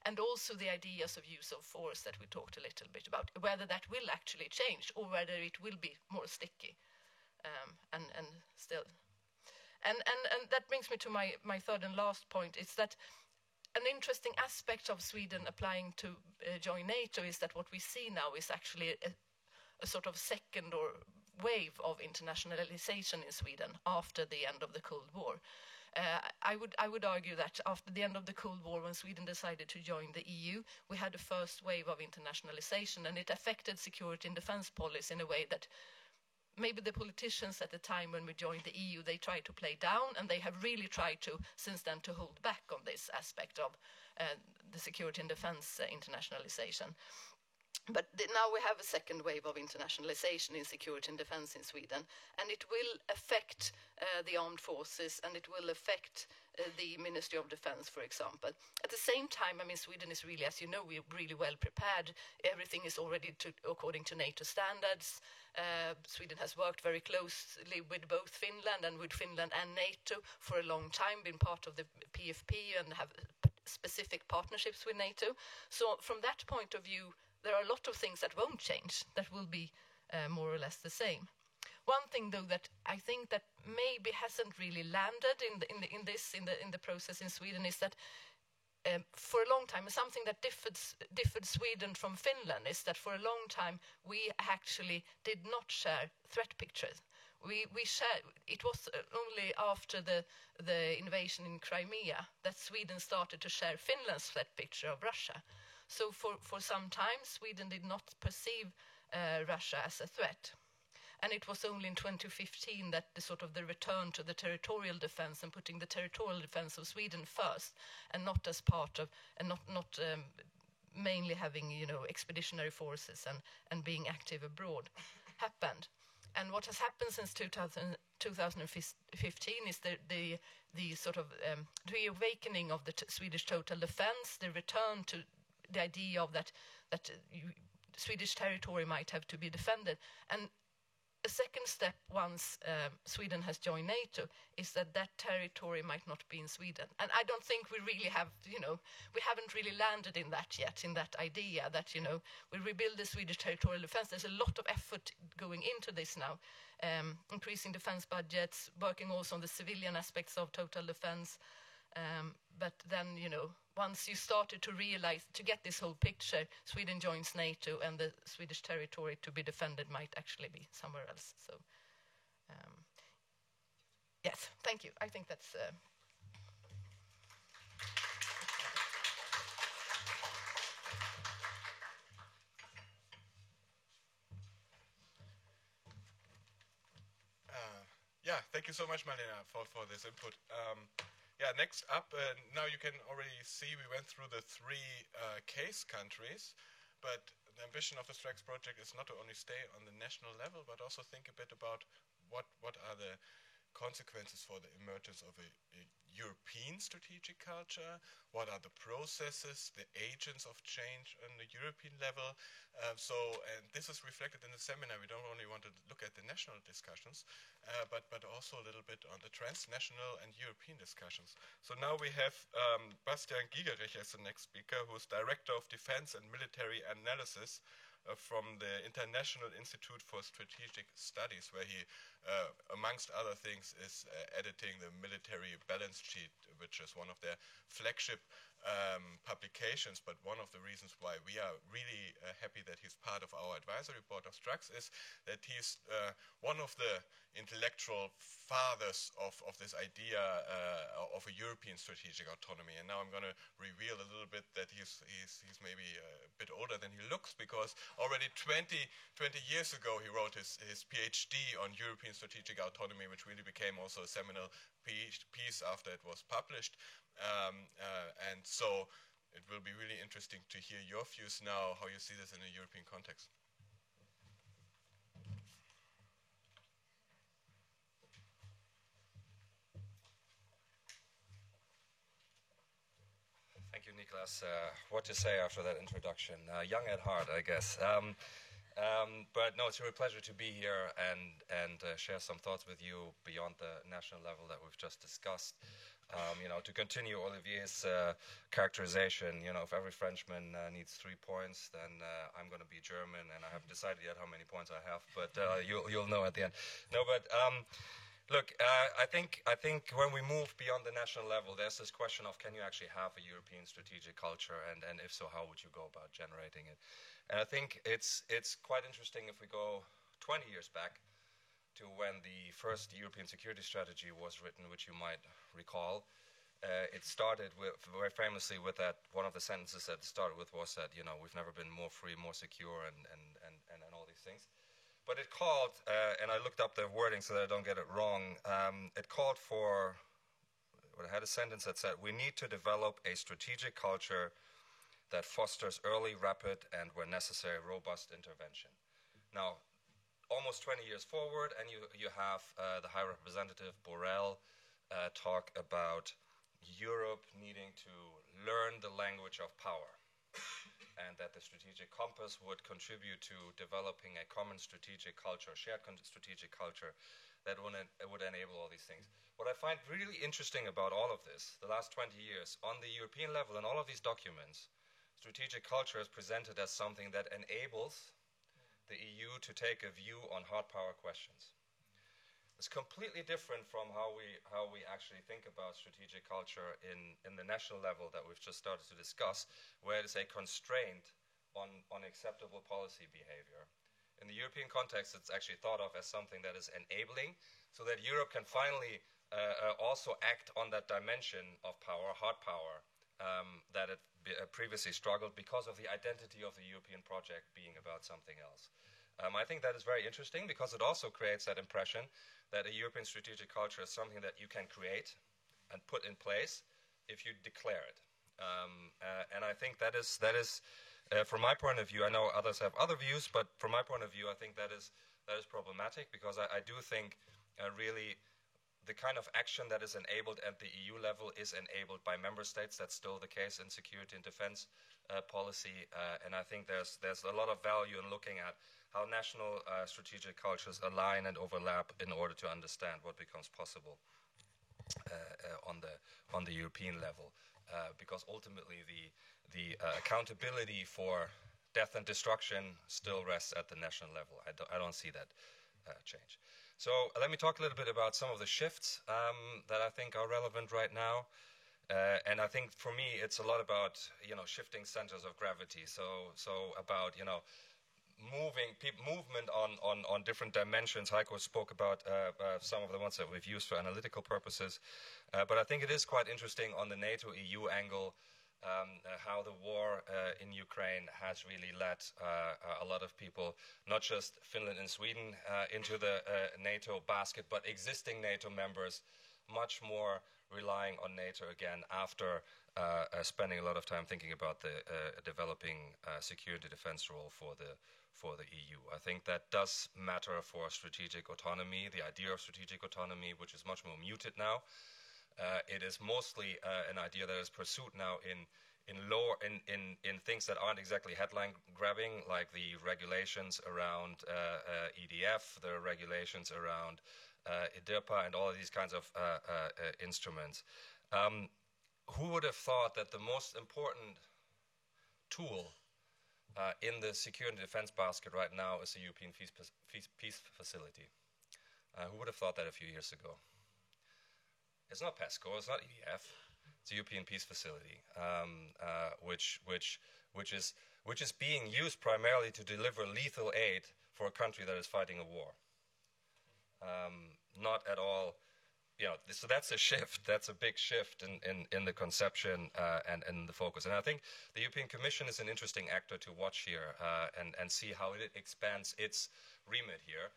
and also the ideas of use of force that we talked a little bit about, whether that will actually change or whether it will be more sticky. And still, and that brings me to my third and last point, is that an interesting aspect of Sweden applying to join NATO is that what we see now is actually a sort of second or wave of internationalization in Sweden after the end of the Cold War. I would argue that after the end of the Cold War, when Sweden decided to join the EU, we had a first wave of internationalization, and it affected security and defense policy in a way that maybe the politicians at the time when we joined the EU, they tried to play down, and they have really tried to, since then, to hold back on this aspect of the security and defense internationalization. But now we have a second wave of internationalization in security and defense in Sweden, and it will affect the armed forces, and it will affect the Ministry of Defense, for example. At the same time, I mean, Sweden is really, as you know, we're really well prepared. Everything is already according to NATO standards. Sweden has worked very closely with both Finland and NATO for a long time, been part of the PFP and have specific partnerships with NATO. So from that point of view, there are a lot of things that won't change, that will be more or less the same. One thing, though, that I think that maybe hasn't really landed in the process in Sweden is that for a long time, something that differed Sweden from Finland is that for a long time we actually did not share threat pictures. We shared. It was only after the invasion in Crimea that Sweden started to share Finland's threat picture of Russia. So for some time Sweden did not perceive Russia as a threat. And it was only in 2015 that the return to the territorial defense and putting the territorial defense of Sweden first, and not as part of, and not mainly having expeditionary forces and being active abroad, happened. And what has happened since 2015 is the reawakening of the Swedish total defense, the return to the idea of that Swedish territory might have to be defended. And a second step, once Sweden has joined NATO, is that territory might not be in Sweden. And I don't think we really have, we haven't really landed in that yet, in that idea that, we rebuild the Swedish territorial defense. There's a lot of effort going into this now, increasing defense budgets, working also on the civilian aspects of total defense. But then, once you started to realize, to get this whole picture, Sweden joins NATO and the Swedish territory to be defended might actually be somewhere else. So, yes, thank you. I think that's...
Yeah, thank you so much, Marlena, for this input. Yeah, next up, now you can already see we went through the 3 case countries, but the ambition of the STRAX project is not to only stay on the national level, but also think a bit about what are the consequences for the emergence of a European strategic culture, what are the processes, the agents of change on the European level. And this is reflected in the seminar. We don't only want to look at the national discussions, but also a little bit on the transnational and European discussions. So now we have Bastian Gigerich as the next speaker, who is Director of Defense and Military Analysis from the International Institute for Strategic Studies, where he, amongst other things, is editing the military balance sheet, which is one of their flagship publications. But one of the reasons why we are really happy that he's part of our advisory board of STRAX is that he's one of the intellectual fathers of this idea of a European strategic autonomy. And now I'm going to reveal a little bit that he's maybe a bit older than he looks, because already 20 years ago he wrote his PhD on European strategic autonomy, which really became also a seminal piece after it was published. And so it will be really interesting to hear your views now, how you see this in a European context.
Thank you, Niklas. What to say after that introduction? Young at heart, I guess. But no, it's a real pleasure to be here and share some thoughts with you beyond the national level that we've just discussed. To continue Olivier's characterization, if every Frenchman needs 3 points, then I'm going to be German, and I haven't decided yet how many points I have, but you'll know at the end. No, but look, I think when we move beyond the national level, there's this question of, can you actually have a European strategic culture, and if so, how would you go about generating it? And I think it's quite interesting if we go 20 years back to when the first European security strategy was written, which you might recall. It started very famously with that, one of the sentences that it started with was that, we've never been more free, more secure, and all these things. But it called, and I looked up the wording so that I don't get it wrong, it called for, it had a sentence that said, we need to develop a strategic culture that fosters early, rapid, and where necessary, robust intervention. Now, almost 20 years forward, and you have the High Representative Borrell talk about Europe needing to learn the language of power, and that the strategic compass would contribute to developing a common strategic culture, shared strategic culture that would enable all these things. What I find really interesting about all of this, the last 20 years, on the European level in all of these documents, strategic culture is presented as something that enables the EU to take a view on hard power questions. is completely different from how we actually think about strategic culture in the national level that we've just started to discuss, where it is a constraint on acceptable policy behavior. In the European context, it's actually thought of as something that is enabling, so that Europe can finally also act on that dimension of power, hard power, that it previously struggled because of the identity of the European project being about something else. I think that is very interesting because it also creates that impression that a European strategic culture is something that you can create and put in place if you declare it. And I think that is from my point of view, I know others have other views, but from my point of view, I think that is problematic, because I do think really the kind of action that is enabled at the EU level is enabled by member states. That's still the case in security and defense policy, and I think there's a lot of value in looking at how national strategic cultures align and overlap in order to understand what becomes possible on the European level, because ultimately the accountability for death and destruction still rests at the national level. I don't see that change. So let me talk a little bit about some of the shifts that I think are relevant right now. And I think for me, it's a lot about, shifting centers of gravity. So about, movement on different dimensions. Heiko spoke about some of the ones that we've used for analytical purposes. But I think it is quite interesting on the NATO-EU angle, how the war in Ukraine has really led a lot of people, not just Finland and Sweden, into the NATO basket, but existing NATO members much more relying on NATO again after spending a lot of time thinking about the developing security defense role for the EU. I think that does matter for strategic autonomy, the idea of strategic autonomy, which is much more muted now. It is mostly an idea that is pursued now in things that aren't exactly headline grabbing, like the regulations around EDF, the regulations around EDIRPA, and all of these kinds of instruments. Who would have thought that the most important tool in the security and defense basket right now is the European Peace Facility? Who would have thought that a few years ago? It's not PESCO, it's not EDF, it's the European Peace Facility, which is being used primarily to deliver lethal aid for a country that is fighting a war. Not at all, so that's a shift, that's a big shift in the conception and in the focus. And I think the European Commission is an interesting actor to watch here and see how it expands its remit here.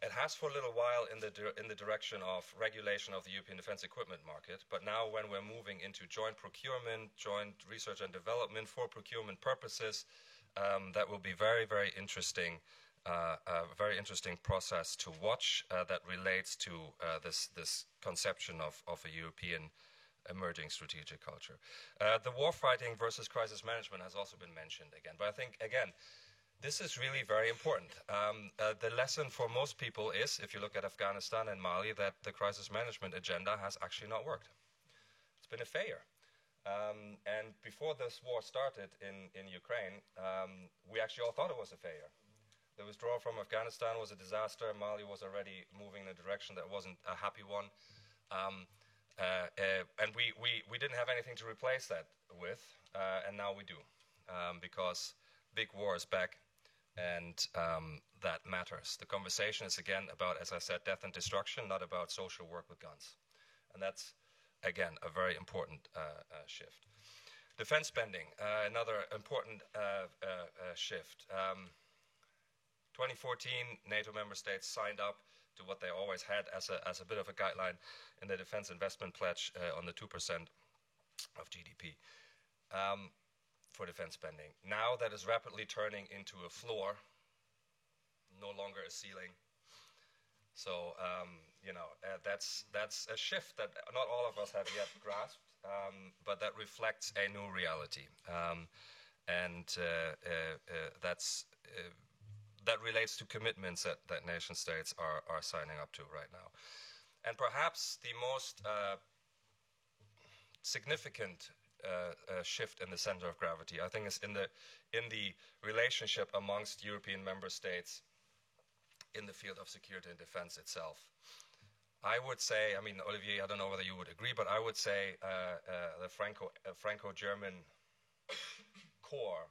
It has for a little while in the direction of regulation of the European defense equipment market, but now when we're moving into joint procurement, joint research and development for procurement purposes, that will be very, very interesting, a very interesting process to watch that relates to this conception of a European emerging strategic culture. The warfighting versus crisis management has also been mentioned again, but I think, again, this is really very important. The lesson for most people is, if you look at Afghanistan and Mali, that the crisis management agenda has actually not worked. It's been a failure. And before this war started in Ukraine, we actually all thought it was a failure. The withdrawal from Afghanistan was a disaster. Mali was already moving in a direction that wasn't a happy one. And we didn't have anything to replace that with, and now we do, because big war is back. And that matters. The conversation is, again, about, as I said, death and destruction, not about social work with guns. And that's, again, a very important shift. Defense spending, another important shift. 2014, NATO member states signed up to what they always had as a bit of a guideline in the Defense Investment Pledge on the 2% of GDP. For defense spending. Now that is rapidly turning into a floor, no longer a ceiling. So, that's a shift that not all of us have yet grasped, but that reflects a new reality. That relates to commitments that nation states are signing up to right now. And perhaps the most significant shift in the center of gravity, I think, is in the relationship amongst European member states in the field of security and defense itself. I would say, I mean, Olivier, I don't know whether you would agree, but I would say the Franco-German core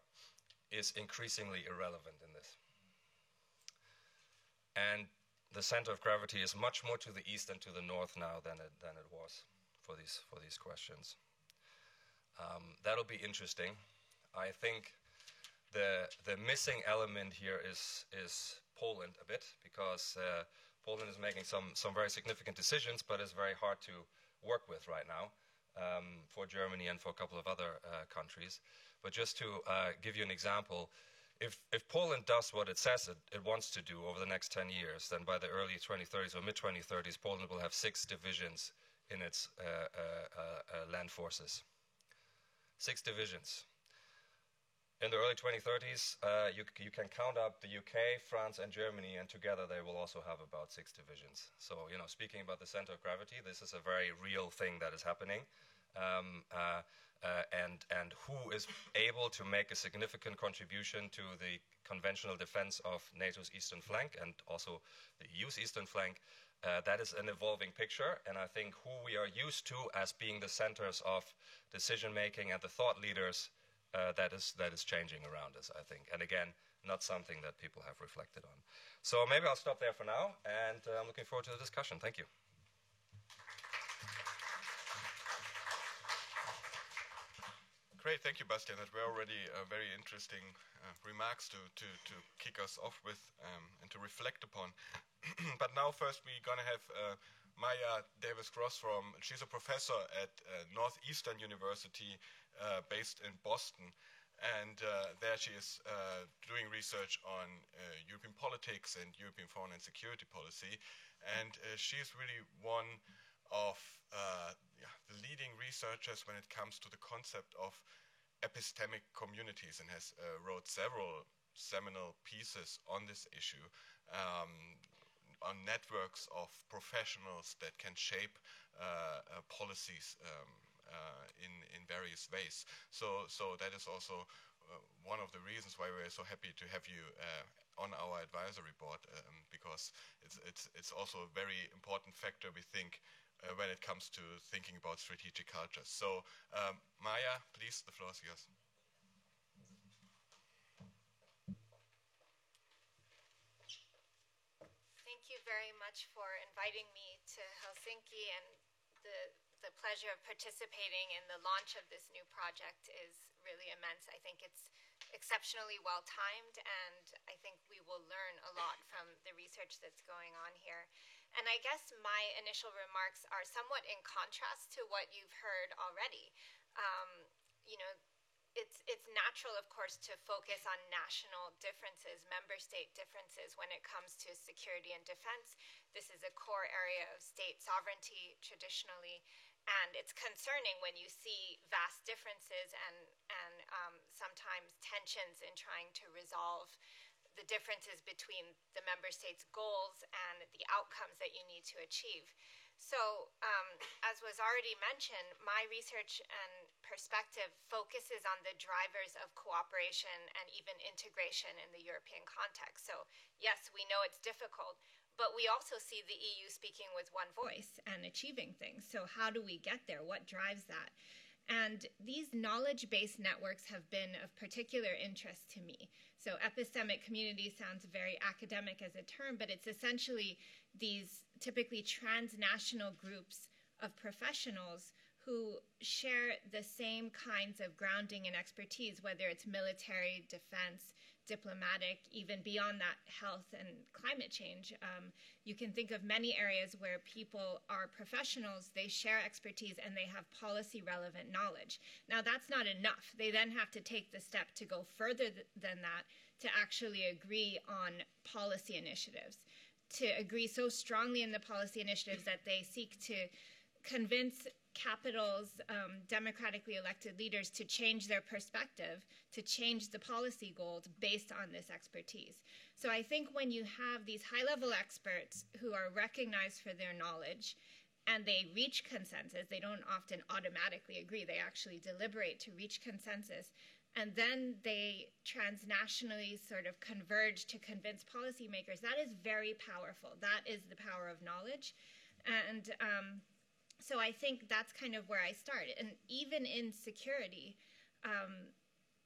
is increasingly irrelevant in this. And the center of gravity is much more to the east and to the north now than it was for these questions. That'll be interesting. I think the missing element here is Poland a bit, because Poland is making some very significant decisions, but is very hard to work with right now for Germany and for a couple of other countries. But just to give you an example, if Poland does what it says it wants to do over the next 10 years, then by the early 2030s or mid-2030s, Poland will have 6 divisions in its land forces. 6 divisions. In the early 2030s, you can count up the UK, France, and Germany, and together they will also have about 6 divisions. So, you know, speaking about the center of gravity, this is a very real thing that is happening. And who is able to make a significant contribution to the conventional defense of NATO's eastern flank and also the EU's eastern flank, that is an evolving picture. And I think who we are used to as being the centers of decision-making and the thought leaders, that is changing around us, I think. And again, not something that people have reflected on. So maybe I'll stop there for now, and I'm looking forward to the discussion. Thank you.
Great, thank you, Bastian. That were already very interesting remarks to kick us off with and to reflect upon. But now first we're going to have Maya Davis-Gross she's a professor at Northeastern University based in Boston. And there she is doing research on European politics and European foreign and security policy. And she's really one of the leading researchers when it comes to the concept of epistemic communities, and has wrote several seminal pieces on this issue, on networks of professionals that can shape policies in various ways. So that is also one of the reasons why we're so happy to have you on our advisory board, because it's also a very important factor, we think, when it comes to thinking about strategic cultures. So, Maya, please, the floor is yours.
Thank you very much for inviting me to Helsinki, and the pleasure of participating in the launch of this new project is really immense. I think it's exceptionally well timed, and I think we will learn a lot from the research that's going on here. And I guess my initial remarks are somewhat in contrast to what you've heard already. You know, it's natural, of course, to focus on national differences, member state differences when it comes to security and defense. This is a core area of state sovereignty traditionally, and it's concerning when you see vast differences and sometimes tensions in trying to resolve the differences between the member states' goals and the outcomes that you need to achieve. So, as was already mentioned, my research and perspective focuses on the drivers of cooperation and even integration in the European context. So, yes, we know it's difficult, but we also see the EU speaking with one voice and achieving things. So how do we get there? What drives that? And these knowledge-based networks have been of particular interest to me. So epistemic community sounds very academic as a term, but it's essentially these typically transnational groups of professionals who share the same kinds of grounding and expertise, whether it's military, defense, diplomatic, even beyond that, health and climate change. You can think of many areas where people are professionals, they share expertise, and they have policy-relevant knowledge. Now, that's not enough. They then have to take the step to go further than that, to actually agree on policy initiatives, to agree so strongly in the policy initiatives that they seek to convince capital's democratically elected leaders to change their perspective, to change the policy goals based on this expertise. So I think when you have these high-level experts who are recognized for their knowledge and they reach consensus, they don't often automatically agree, they actually deliberate to reach consensus, and then they transnationally sort of converge to convince policymakers. That is very powerful. That is the power of knowledge. And so I think that's kind of where I start. And even in security,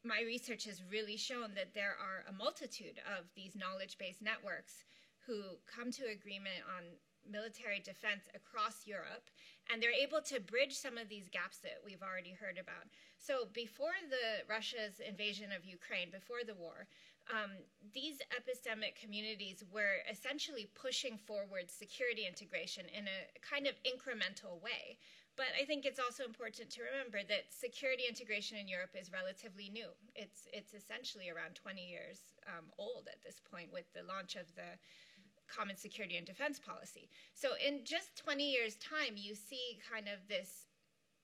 my research has really shown that there are a multitude of these knowledge-based networks who come to agreement on military defense across Europe, and they're able to bridge some of these gaps that we've already heard about. So before Russia's invasion of Ukraine, before the war, these epistemic communities were essentially pushing forward security integration in a kind of incremental way. But I think it's also important to remember that security integration in Europe is relatively new. It's essentially around 20 years old at this point with the launch of the Common Security and Defense Policy. So in just 20 years' time, you see kind of this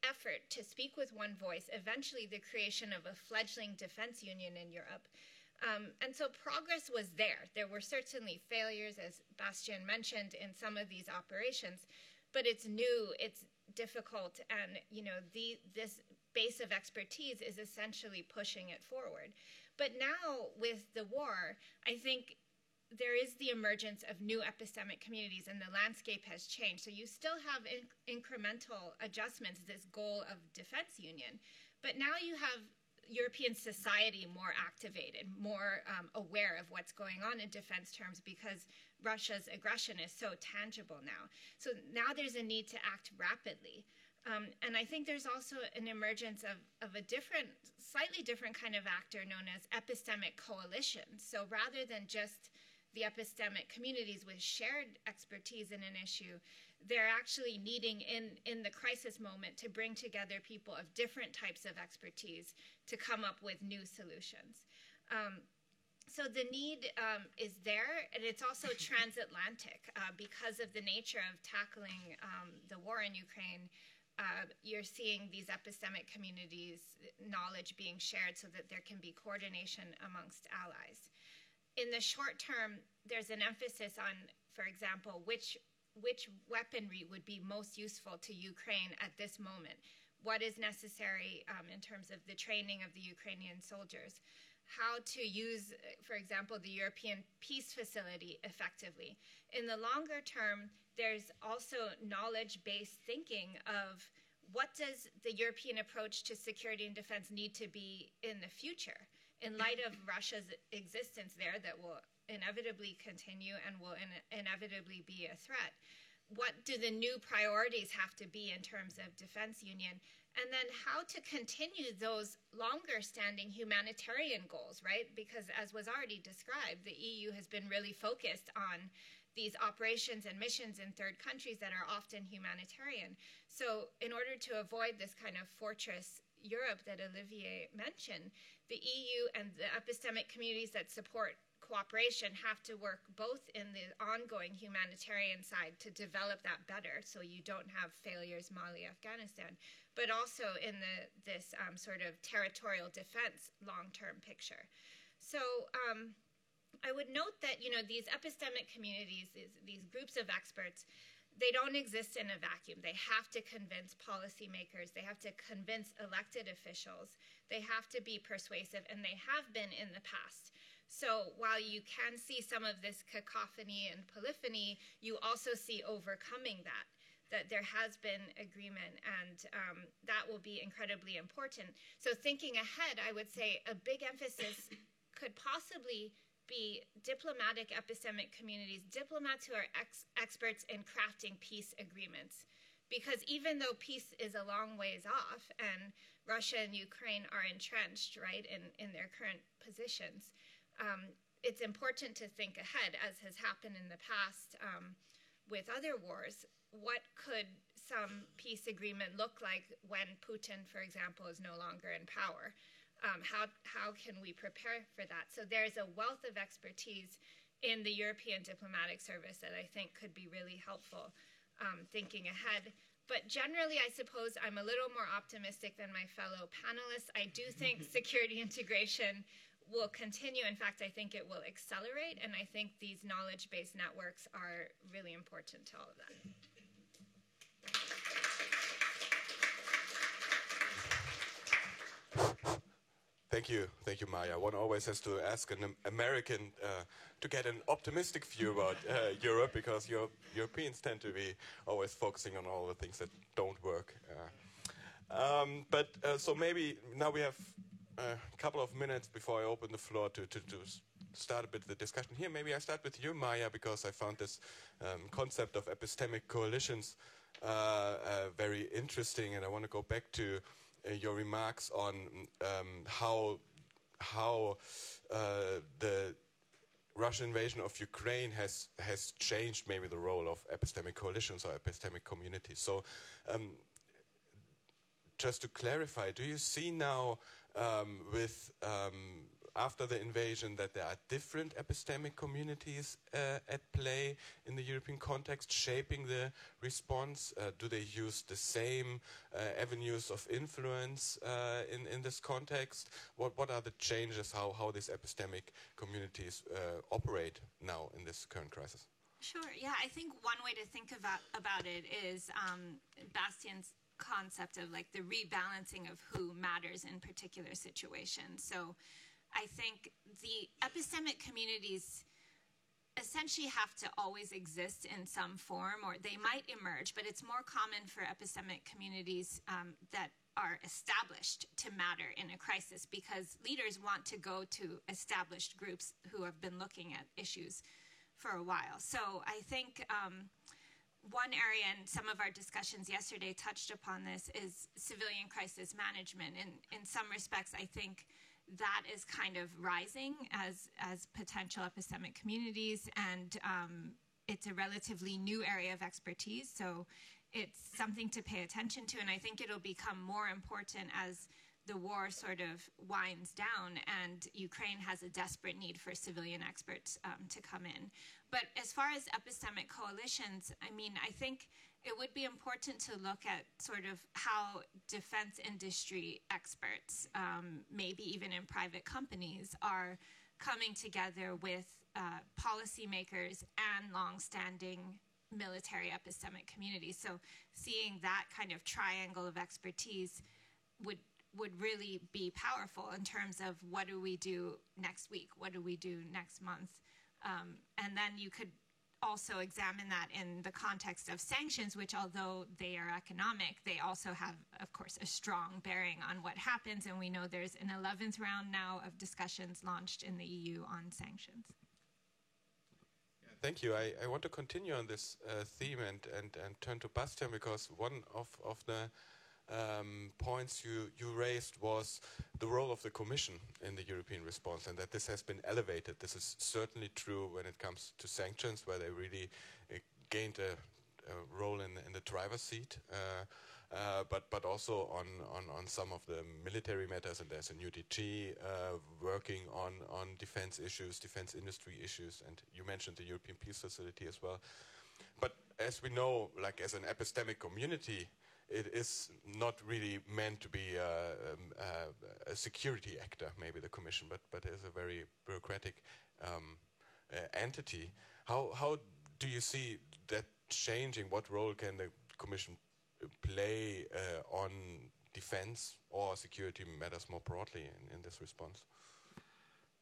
effort to speak with one voice, eventually the creation of a fledgling defense union in Europe. And so progress was there. There were certainly failures, as Bastien mentioned, in some of these operations, but it's new, it's difficult, and this base of expertise is essentially pushing it forward. But now with the war, I think there is the emergence of new epistemic communities, and the landscape has changed. So you still have incremental adjustments, this goal of defense union, but now you have European society more activated, more aware of what's going on in defense terms because Russia's aggression is so tangible now. So now there's a need to act rapidly. And I think there's also an emergence of a slightly different kind of actor known as epistemic coalitions. So rather than just the epistemic communities with shared expertise in an issue, they're actually needing in the crisis moment to bring together people of different types of expertise to come up with new solutions. So the need is there, and it's also transatlantic because of the nature of tackling the war in Ukraine. You're seeing these epistemic communities' knowledge being shared so that there can be coordination amongst allies. In the short term, there's an emphasis on, for example, which weaponry would be most useful to Ukraine at this moment. What is necessary in terms of the training of the Ukrainian soldiers? How to use, for example, the European Peace Facility effectively. In the longer term, there's also knowledge-based thinking of what does the European approach to security and defense need to be in the future in light of Russia's existence there that will inevitably continue and will inevitably be a threat. What do the new priorities have to be in terms of defense union? And then how to continue those longer-standing humanitarian goals, right? Because as was already described, the EU has been really focused on these operations and missions in third countries that are often humanitarian. So in order to avoid this kind of fortress Europe that Olivier mentioned, the EU and the epistemic communities that support cooperation have to work both in the ongoing humanitarian side to develop that better so you don't have failures Mali, Afghanistan, but also in this sort of territorial defense long-term picture. So I would note that these epistemic communities, these groups of experts, they don't exist in a vacuum. They have to convince policymakers. They have to convince elected officials. They have to be persuasive, and they have been in the past. So while you can see some of this cacophony and polyphony, you also see overcoming that there has been agreement, and that will be incredibly important. So thinking ahead, I would say a big emphasis could possibly be diplomatic epistemic communities, diplomats who are experts in crafting peace agreements. Because even though peace is a long ways off and Russia and Ukraine are entrenched, right, in their current positions, it's important to think ahead, as has happened in the past with other wars. What could some peace agreement look like when Putin, for example, is no longer in power? How can we prepare for that? So there's a wealth of expertise in the European Diplomatic Service that I think could be really helpful thinking ahead. But generally, I suppose I'm a little more optimistic than my fellow panelists. I do think security integration will continue. In fact, I think it will accelerate, and I think these knowledge-based networks are really important to all of that.
Thank you, Maya. One always has to ask an American to get an optimistic view about Europe, because Europeans tend to be always focusing on all the things that don't work. So maybe now we have a couple of minutes before I open the floor to start a bit of the discussion here. Maybe I start with you, Maya, because I found this concept of epistemic coalitions very interesting, and I want to go back to your remarks on how the Russian invasion of Ukraine has changed maybe the role of epistemic coalitions or epistemic communities. So just to clarify, do you see now after the invasion that there are different epistemic communities at play in the European context, shaping the response? Do they use the same avenues of influence in this context? What are the changes, how these epistemic communities operate now in this current crisis?
Sure, yeah, I think one way to think about it is Bastian's concept of like the rebalancing of who matters in particular situations. So I think the epistemic communities essentially have to always exist in some form, or they might emerge, but it's more common for epistemic communities that are established to matter in a crisis, because leaders want to go to established groups who have been looking at issues for a while. So I think one area, and some of our discussions yesterday touched upon this, is civilian crisis management. And in some respects, I think that is kind of rising as potential epistemic communities, and it's a relatively new area of expertise, so it's something to pay attention to, and I think it'll become more important as the war sort of winds down and Ukraine has a desperate need for civilian experts to come in. But as far as epistemic coalitions, I mean, I think it would be important to look at sort of how defense industry experts, maybe even in private companies, are coming together with policymakers and long-standing military epistemic communities. So seeing that kind of triangle of expertise would really be powerful in terms of what do we do next week, what do we do next month. And then you could also examine that in the context of sanctions, which although they are economic, they also have, of course, a strong bearing on what happens. And we know there's an 11th round now of discussions launched in the EU on sanctions.
Yeah, thank you. I want to continue on this theme and turn to Bastian, because one of the points you raised was the role of the Commission in the European response, and that this has been elevated. This is certainly true when it comes to sanctions, where they really gained a role in the driver's seat, but also on some of the military matters, and there's a new DG working on defense issues, defense industry issues, and you mentioned the European Peace Facility as well. But as we know, like as an epistemic community, it is not really meant to be a security actor, maybe the Commission, but is a very bureaucratic entity. How do you see that changing? What role can the Commission play on defense or security matters more broadly in this response?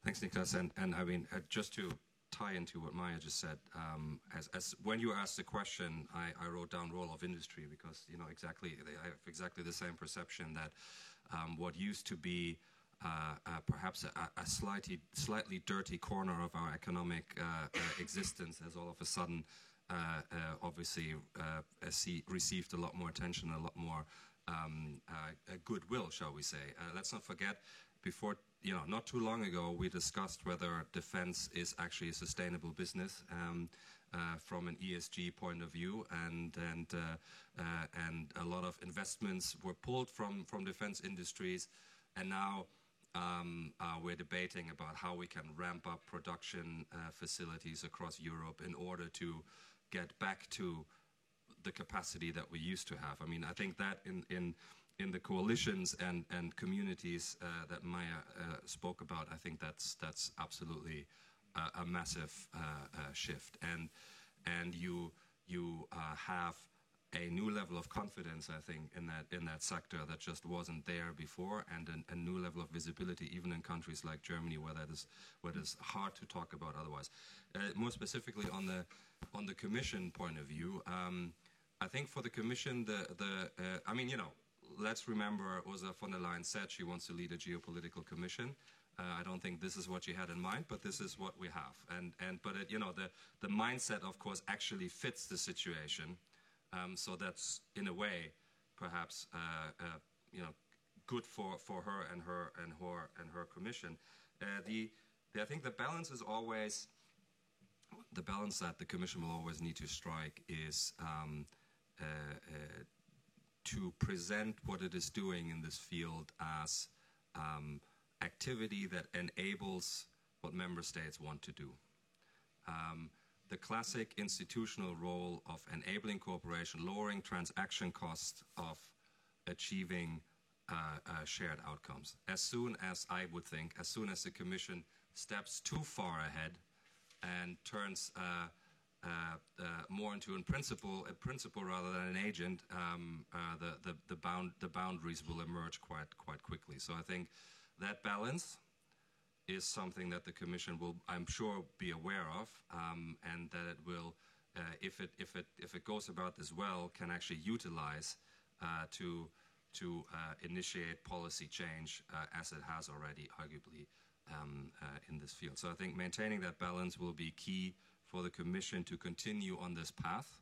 Thanks, Niklas. And I mean, just to tie into what Maya just said, as when you asked the question, I wrote down role of industry, because I have exactly the same perception that what used to be perhaps a slightly dirty corner of our economic existence has all of a sudden obviously received a lot more attention, a lot more goodwill, shall we say. Let's not forget, before, not too long ago, we discussed whether defense is actually a sustainable business from an ESG point of view, and a lot of investments were pulled from defense industries, and now we're debating about how we can ramp up production facilities across Europe in order to get back to the capacity that we used to have. I mean, I think that in the coalitions and communities that Maya spoke about, I think that's absolutely a massive shift. And you have a new level of confidence, I think, in that sector that just wasn't there before, and a new level of visibility, even in countries like Germany, where it is hard to talk about otherwise. More specifically on the Commission point of view, I think for the Commission, I mean, let's remember Ursula von der Leyen said she wants to lead a geopolitical commission. I don't think this is what she had in mind, but this is what we have. But the mindset, of course, actually fits the situation. So that's in a way, perhaps, good for her and her commission. I think the balance is always the balance that the Commission will always need to strike is to present what it is doing in this field as activity that enables what member states want to do. The classic institutional role of enabling cooperation, lowering transaction costs, of achieving shared outcomes. As soon as the Commission steps too far ahead and turns more into a principal rather than an agent, the boundaries will emerge quite quickly. So I think that balance is something that the Commission will, I'm sure, be aware of, and that it will, if it goes about this well, can actually utilize to initiate policy change as it has already, arguably, in this field. So I think maintaining that balance will be key for the Commission to continue on this path.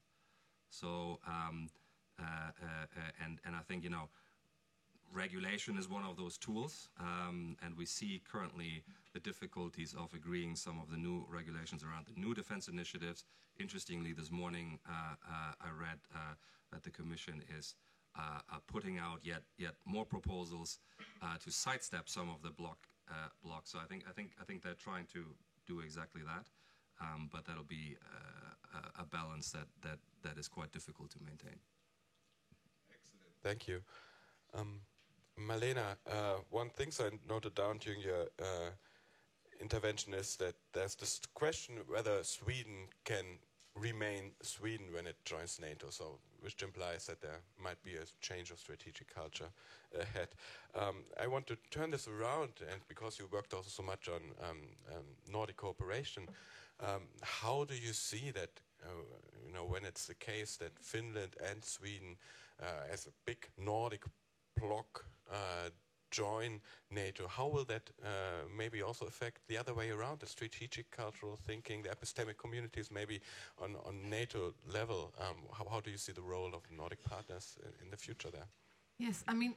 So and I think regulation is one of those tools, and we see currently the difficulties of agreeing some of the new regulations around the new defense initiatives. Interestingly, this morning I read that the Commission is putting out yet more proposals to sidestep some of the blocks. So I think they're trying to do exactly that, but that'll be a balance that is quite difficult to maintain.
Excellent, thank you. Malena, one thing I noted down during your intervention is that there's this question whether Sweden can remain Sweden when it joins NATO, so which implies that there might be a change of strategic culture ahead. I want to turn this around, and because you worked also so much on Nordic cooperation, how do you see that, when it's the case that Finland and Sweden, as a big Nordic bloc, join NATO, how will that maybe also affect the other way around, the strategic cultural thinking, the epistemic communities maybe on NATO level? How do you see the role of Nordic partners in the future there?
Yes, I mean,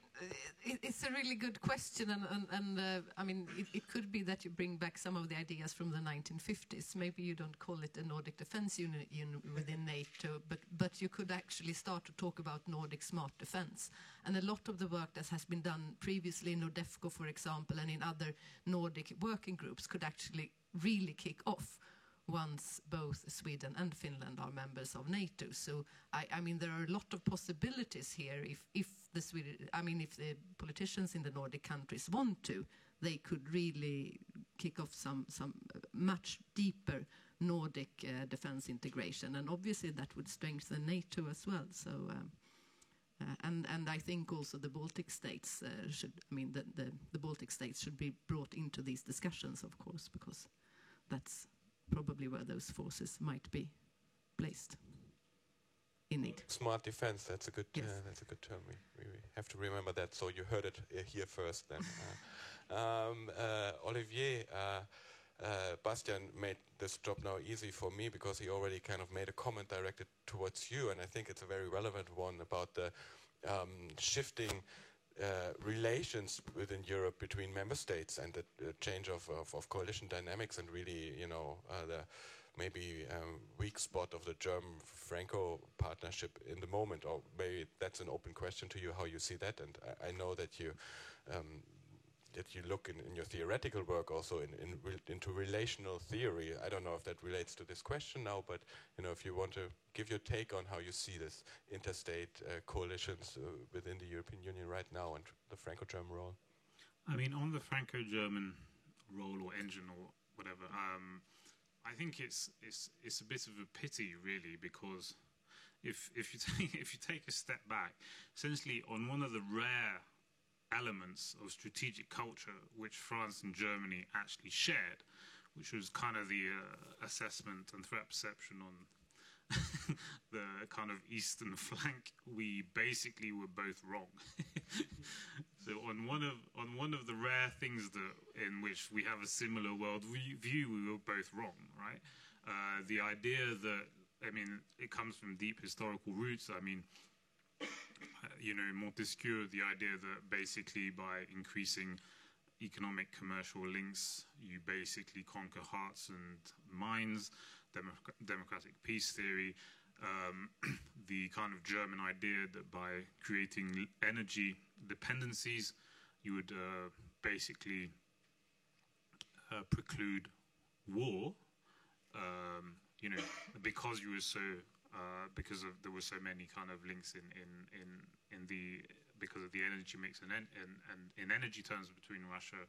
it's a really good question, and I mean, it could be that you bring back some of the ideas from the 1950s. Maybe you don't call it a Nordic Defence Union within NATO, but you could actually start to talk about Nordic smart defence. And a lot of the work that has been done previously in NORDEFCO, for example, and in other Nordic working groups could actually really kick off once both Sweden and Finland are members of NATO. So I mean, there are a lot of possibilities here. If the politicians in the Nordic countries want to, they could really kick off some much deeper Nordic defense integration, and obviously that would strengthen NATO as well. So and I think also the Baltic states the Baltic states should be brought into these discussions, of course, because that's probably where those forces might be placed in need.
Smart defense, that's a good
yes.
That's a good term. We have to remember that. So you heard it here first then. Olivier, Bastian made this job now easy for me because he already kind of made a comment directed towards you, and I think it's a very relevant one about the shifting relations within Europe between member states and the change of coalition dynamics, and really, the maybe weak spot of the German-Franco partnership in the moment. Or maybe that's an open question to you, how you see that. And I know that you look in your theoretical work also into relational theory. I don't know if that relates to this question now, but if you want to give your take on how you see this interstate coalitions within the European Union right now and the Franco-German role.
I mean, on the Franco-German role or engine or whatever, I think it's a bit of a pity, really, because if you take a step back, essentially on one of the rare elements of strategic culture which France and Germany actually shared, which was kind of the assessment and threat perception on the kind of eastern flank, we basically were both wrong. So on one of the rare things in which we have a similar world view, we were both wrong, right? The idea that, I mean, it comes from deep historical roots. I mean, you know, Montesquieu, the idea that basically by increasing economic commercial links, you basically conquer hearts and minds, democratic peace theory, the kind of German idea that by creating energy dependencies, you would basically preclude war, you know, because you were so, there were so many kind of links because of the energy mix and in energy terms between Russia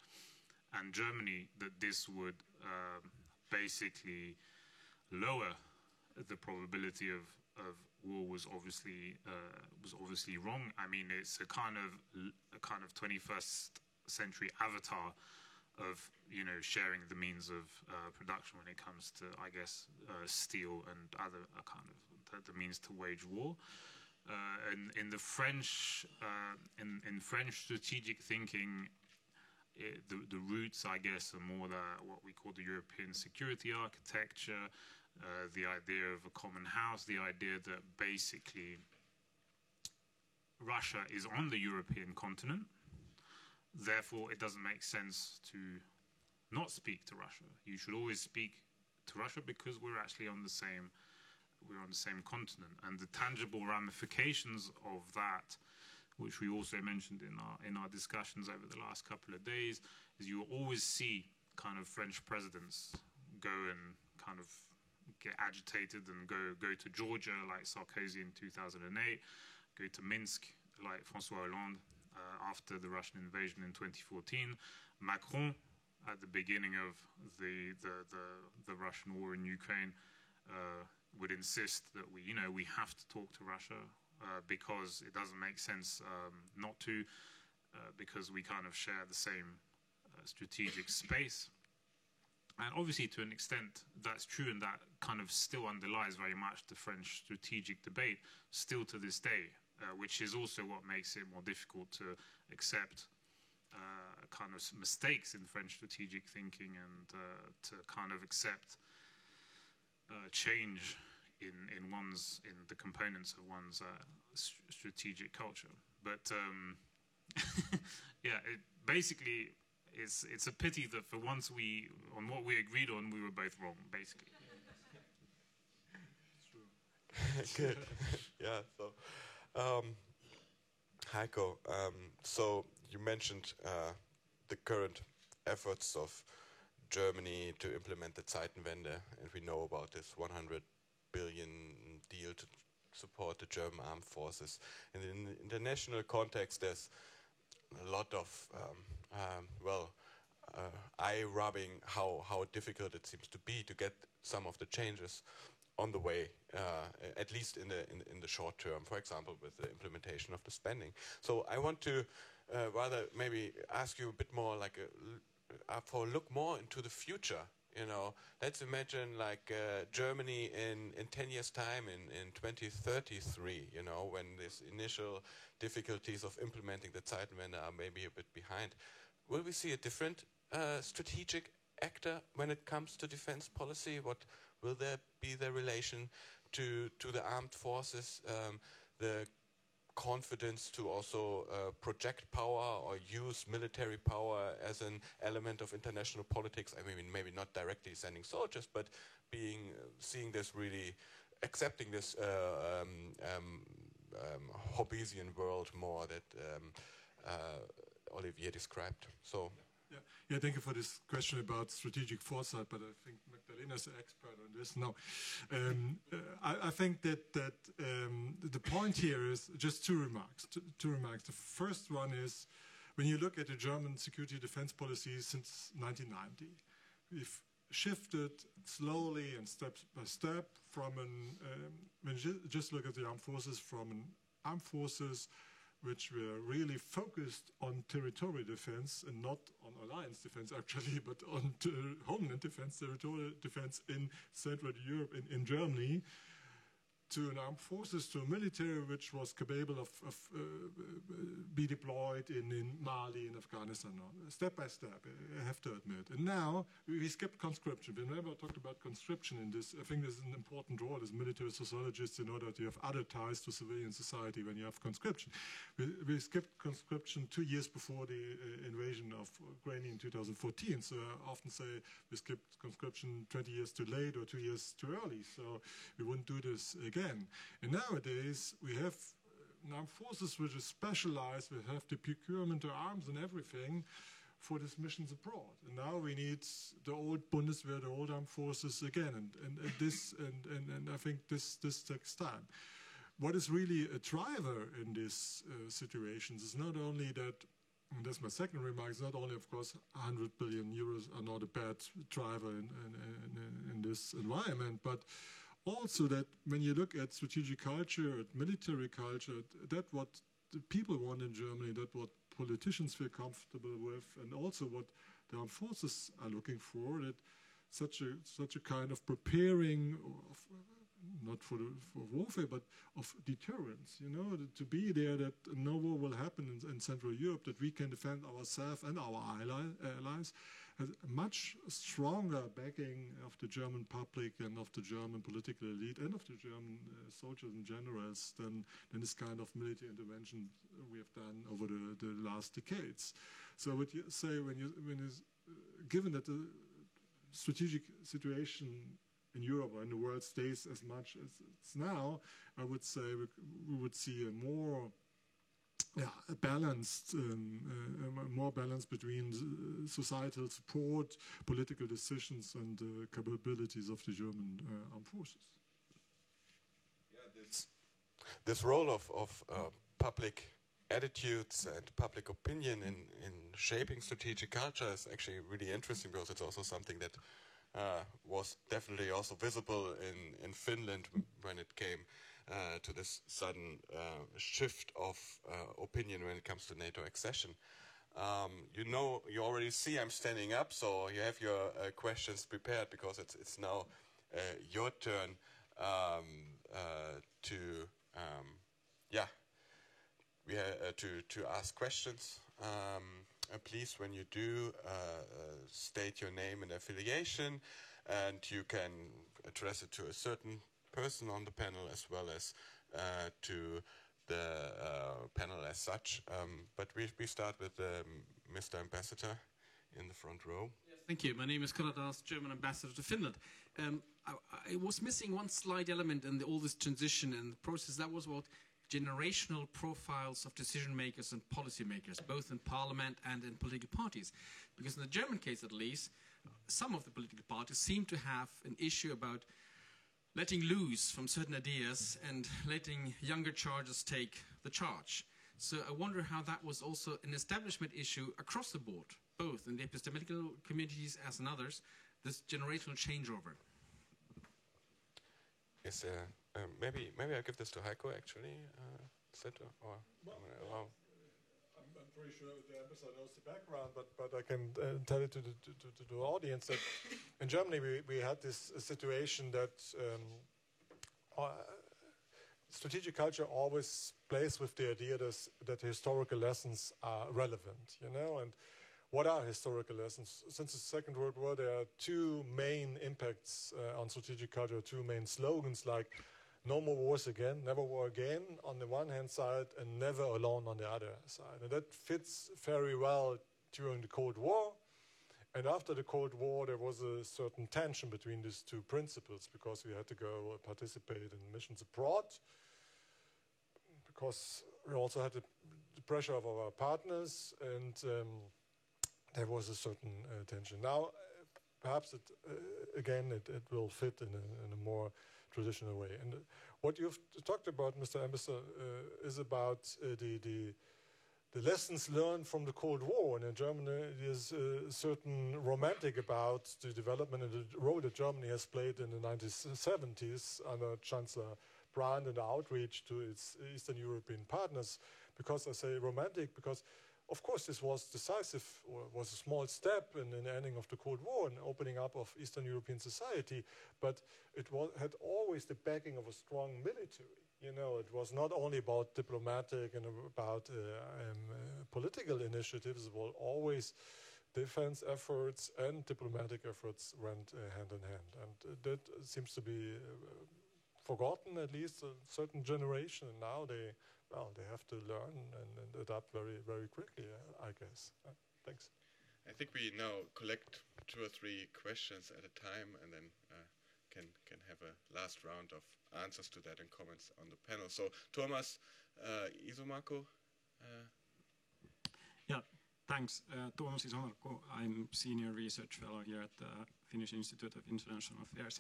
and Germany, that this would basically lower the probability of war was obviously wrong. I mean, it's a kind of 21st century avatar of, you know, sharing the means of production when it comes to, I guess, steel and other kind of the means to wage war. And in the French, in French strategic thinking, the roots, I guess, are more what we call the European security architecture, the idea of a common house, the idea that basically Russia is on the European continent. Therefore, it doesn't make sense to not speak to Russia. You should always speak to Russia because we're actually on the same continent, and the tangible ramifications of that, which we also mentioned in our discussions over the last couple of days, is you always see kind of French presidents go and kind of get agitated and go to Georgia like Sarkozy in 2008, go to Minsk like François Hollande after the Russian invasion in 2014, Macron at the beginning of the Russian war in Ukraine would insist that we have to talk to Russia because it doesn't make sense not to, because we kind of share the same strategic space. And obviously, to an extent, that's true, and that kind of still underlies very much the French strategic debate, still to this day, which is also what makes it more difficult to accept kind of mistakes in French strategic thinking and to kind of accept change in the components of one's strategic culture. But yeah, basically. It's a pity that for once on what we agreed on, we were both wrong, basically.
Good. Yeah. So, Heiko, so you mentioned the current efforts of Germany to implement the Zeitenwende, and we know about this 100 billion deal to support the German armed forces. And in the international context, there's a lot of eye-rubbing how difficult it seems to be to get some of the changes on the way, at least in the short term. For example, with the implementation of the spending. So I want to rather maybe ask you a bit more, like for a look more into the future. You know, let's imagine like Germany in 10 years' time, in 2033. You know, when these initial difficulties of implementing the Zeitenwende are maybe a bit behind. Will we see a different strategic actor when it comes to defense policy? What will there be the relation to the armed forces, the confidence to also project power or use military power as an element of international politics? I mean, maybe not directly sending soldiers, but seeing this really, accepting this Hobbesian world more that Olivier described. So.
Yeah, thank you for this question about strategic foresight, but I think Magdalena is an expert on this. No, I think that the point here is just two remarks. The first one is, when you look at the German security defense policy since 1990, we've shifted slowly and step by step from when you just look at the armed forces, from an armed forces which were really focused on territorial defense and not on alliance defense actually, but on homeland defense, territorial defense in Central Europe, in Germany, to an armed forces, to a military which was capable of be deployed in Mali and Afghanistan, step by step, I have to admit. And now we skipped conscription. We never talked about conscription in this. I think this is an important role as military sociologists in order to have other ties to civilian society when you have conscription. We skipped conscription 2 years before the invasion of Ukraine in 2014. So I often say we skipped conscription 20 years too late or 2 years too early. So we wouldn't do this again. And nowadays, we have armed forces which is specialized. We have the procurement of arms and everything for these missions abroad. And now we need the old Bundeswehr, the old armed forces again. And I think this takes time. What is really a driver in these situations is not only that, and that's my second remark, it's not only, of course, 100 billion euros are not a bad driver in this environment, but also that when you look at strategic culture, at military culture, that what the people want in Germany, that what politicians feel comfortable with, and also what the armed forces are looking for, that such a kind of preparing of, not for warfare, but of deterrence, you know, to be there, that no war will happen in Central Europe, that we can defend ourselves and our allies, has a much stronger backing of the German public and of the German political elite and of the German soldiers and generals than this kind of military intervention we have done over the last decades. So what you say given that the strategic situation in Europe or in the world stays as much as it's now, I would say we would see a more balanced, more balance between societal support, political decisions, and capabilities of the German armed forces.
Yeah, this role of public attitudes and public opinion in shaping strategic culture is actually really interesting, because it's also something that was definitely also visible in Finland when it came to this sudden shift of opinion when it comes to NATO accession. You already see I'm standing up, so you have your questions prepared, because it's now your turn to ask questions. Please, when you do, state your name and affiliation, and you can address it to a certain person on the panel as well as to the panel as such. But we start with Mr. Ambassador in the front row.
Yes, thank you. My name is Konrad Das, German ambassador to Finland. I was missing one slight element in all this transition and the process. That was about generational profiles of decision makers and policy makers, both in parliament and in political parties. Because in the German case, at least, some of the political parties seem to have an issue about letting loose from certain ideas and letting younger charges take the charge. So I wonder how that was also an establishment issue across the board, both in the epistemical communities as in others, this generational changeover.
Yes, maybe I'll give this to Heiko, actually.
I'm pretty sure the ambassador knows the background, but I can tell it to the audience that in Germany we had this situation that strategic culture always plays with the idea that historical lessons are relevant, you know. And what are historical lessons? Since the Second World War, there are two main impacts on strategic culture, two main slogans, like no more wars again, never war again on the one hand side, and never alone on the other side. And that fits very well during the Cold War. And after the Cold War, there was a certain tension between these two principles, because we had to go participate in missions abroad, because we also had the pressure of our partners, and there was a certain tension. Now, perhaps it will fit in a more traditional way. And what you've talked about, Mr. Ambassador, is about the the lessons learned from the Cold War. And in Germany, it is certain romantic about the development and the role that Germany has played in the 1970s under Chancellor Brandt and the outreach to its Eastern European partners. Because I say romantic, because of course this was decisive, or was a small step in the ending of the Cold War and opening up of Eastern European society, but it had always the backing of a strong military. You know, it was not only about diplomatic and about political initiatives, it was always defense efforts and diplomatic efforts went hand in hand. And that seems to be forgotten, at least a certain generation. And now they have to learn and adapt very, very quickly, I guess. Thanks.
I think we now collect 2 or 3 questions at a time, and then can have a last round of answers to that and comments on the panel. So Tuomas Isomarkku.
Yeah, thanks. Tuomas Isomarkku. I'm Senior Research Fellow here at the Finnish Institute of International Affairs.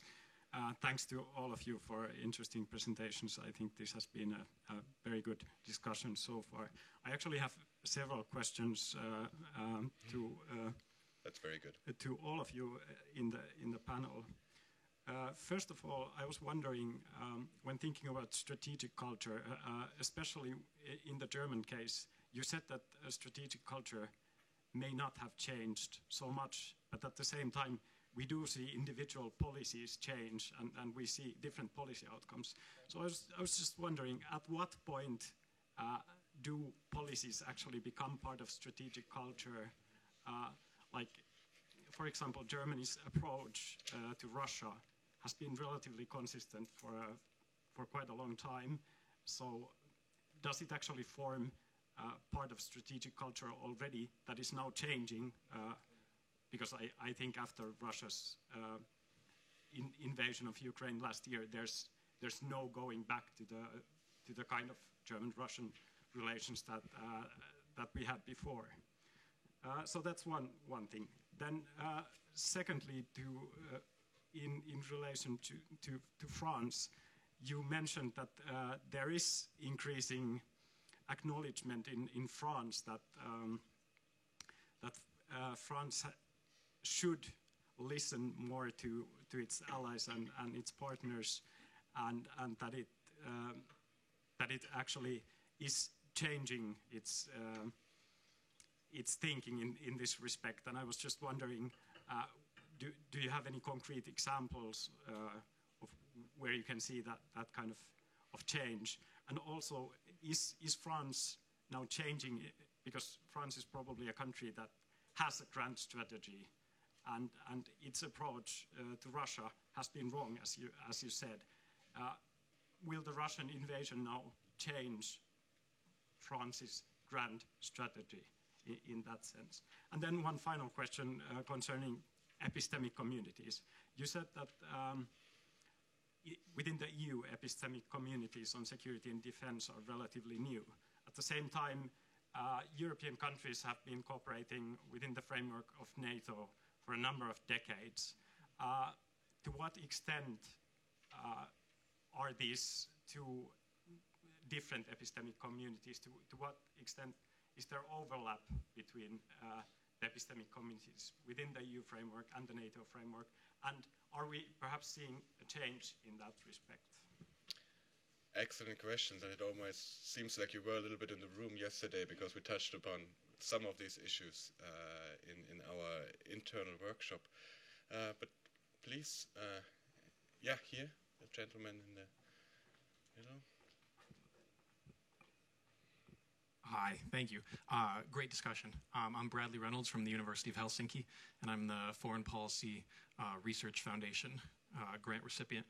Thanks to all of you for interesting presentations. I think this has been a very good discussion so far. I actually have several questions to
that's very good.
To all of you in the panel. First of all, I was wondering, when thinking about strategic culture, especially in the German case, you said that strategic culture may not have changed so much, but at the same time, we do see individual policies change, and we see different policy outcomes. So I was just wondering, at what point do policies actually become part of strategic culture? Like, for example, Germany's approach to Russia has been relatively consistent for quite a long time. So does it actually form part of strategic culture already that is now changing? Because I think after Russia's invasion of Ukraine last year, there's no going back to the kind of German-Russian relations that we had before. So that's one thing. Then secondly, in relation to France, you mentioned that there is increasing acknowledgement in France that France should listen more to its allies and its partners, and that it actually is changing its thinking in this respect. And I was just wondering, do you have any concrete examples of where you can see that kind of change? And also, is France now changing? Because France is probably a country that has a grand strategy, and its approach to Russia has been wrong, as you said. Will the Russian invasion now change France's grand strategy in that sense? And then one final question concerning epistemic communities. You said that within the EU, epistemic communities on security and defense are relatively new. At the same time, European countries have been cooperating within the framework of NATO for a number of decades. To what extent are these two different epistemic communities? To what extent is there overlap between the epistemic communities within the EU framework and the NATO framework? And are we perhaps seeing a change in that respect?
Excellent questions, and it almost seems like you were a little bit in the room yesterday, because we touched upon some of these issues in our internal workshop. But please, yeah, here, the gentleman in the middle.
Hi, thank you. Great discussion. I'm Bradley Reynolds from the University of Helsinki, and I'm the Foreign Policy Research Foundation grant recipient.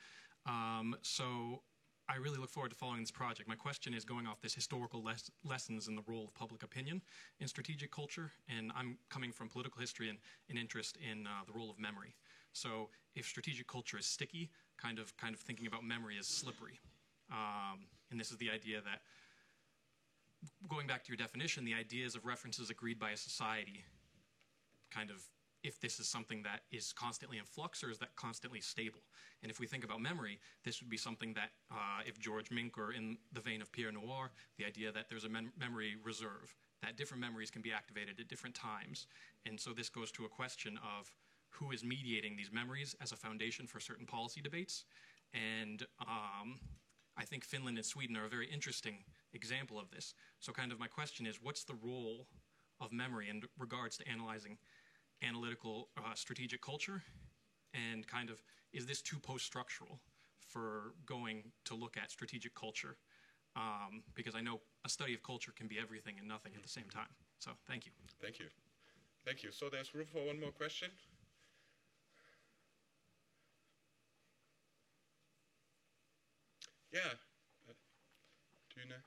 So I really look forward to following this project. My question is going off this historical lessons in the role of public opinion in strategic culture, and I'm coming from political history and an interest in the role of memory. So if strategic culture is sticky, kind of thinking about memory as slippery. And this is the idea that, going back to your definition, the ideas of references agreed by a society, kind of, if this is something that is constantly in flux, or is that constantly stable? And if we think about memory, this would be something that, if George Mink, or in the vein of Pierre Noir, the idea that there's a memory reserve, that different memories can be activated at different times. And so this goes to a question of who is mediating these memories as a foundation for certain policy debates. And I think Finland and Sweden are a very interesting example of this. So kind of my question is, what's the role of memory in regards to analyzing analytical strategic culture? And kind of, is this too post-structural for going to look at strategic culture? Because I know a study of culture can be everything and nothing at the same time. So thank you.
Thank you. Thank you. So there's room for one more question. Yeah. Do you know?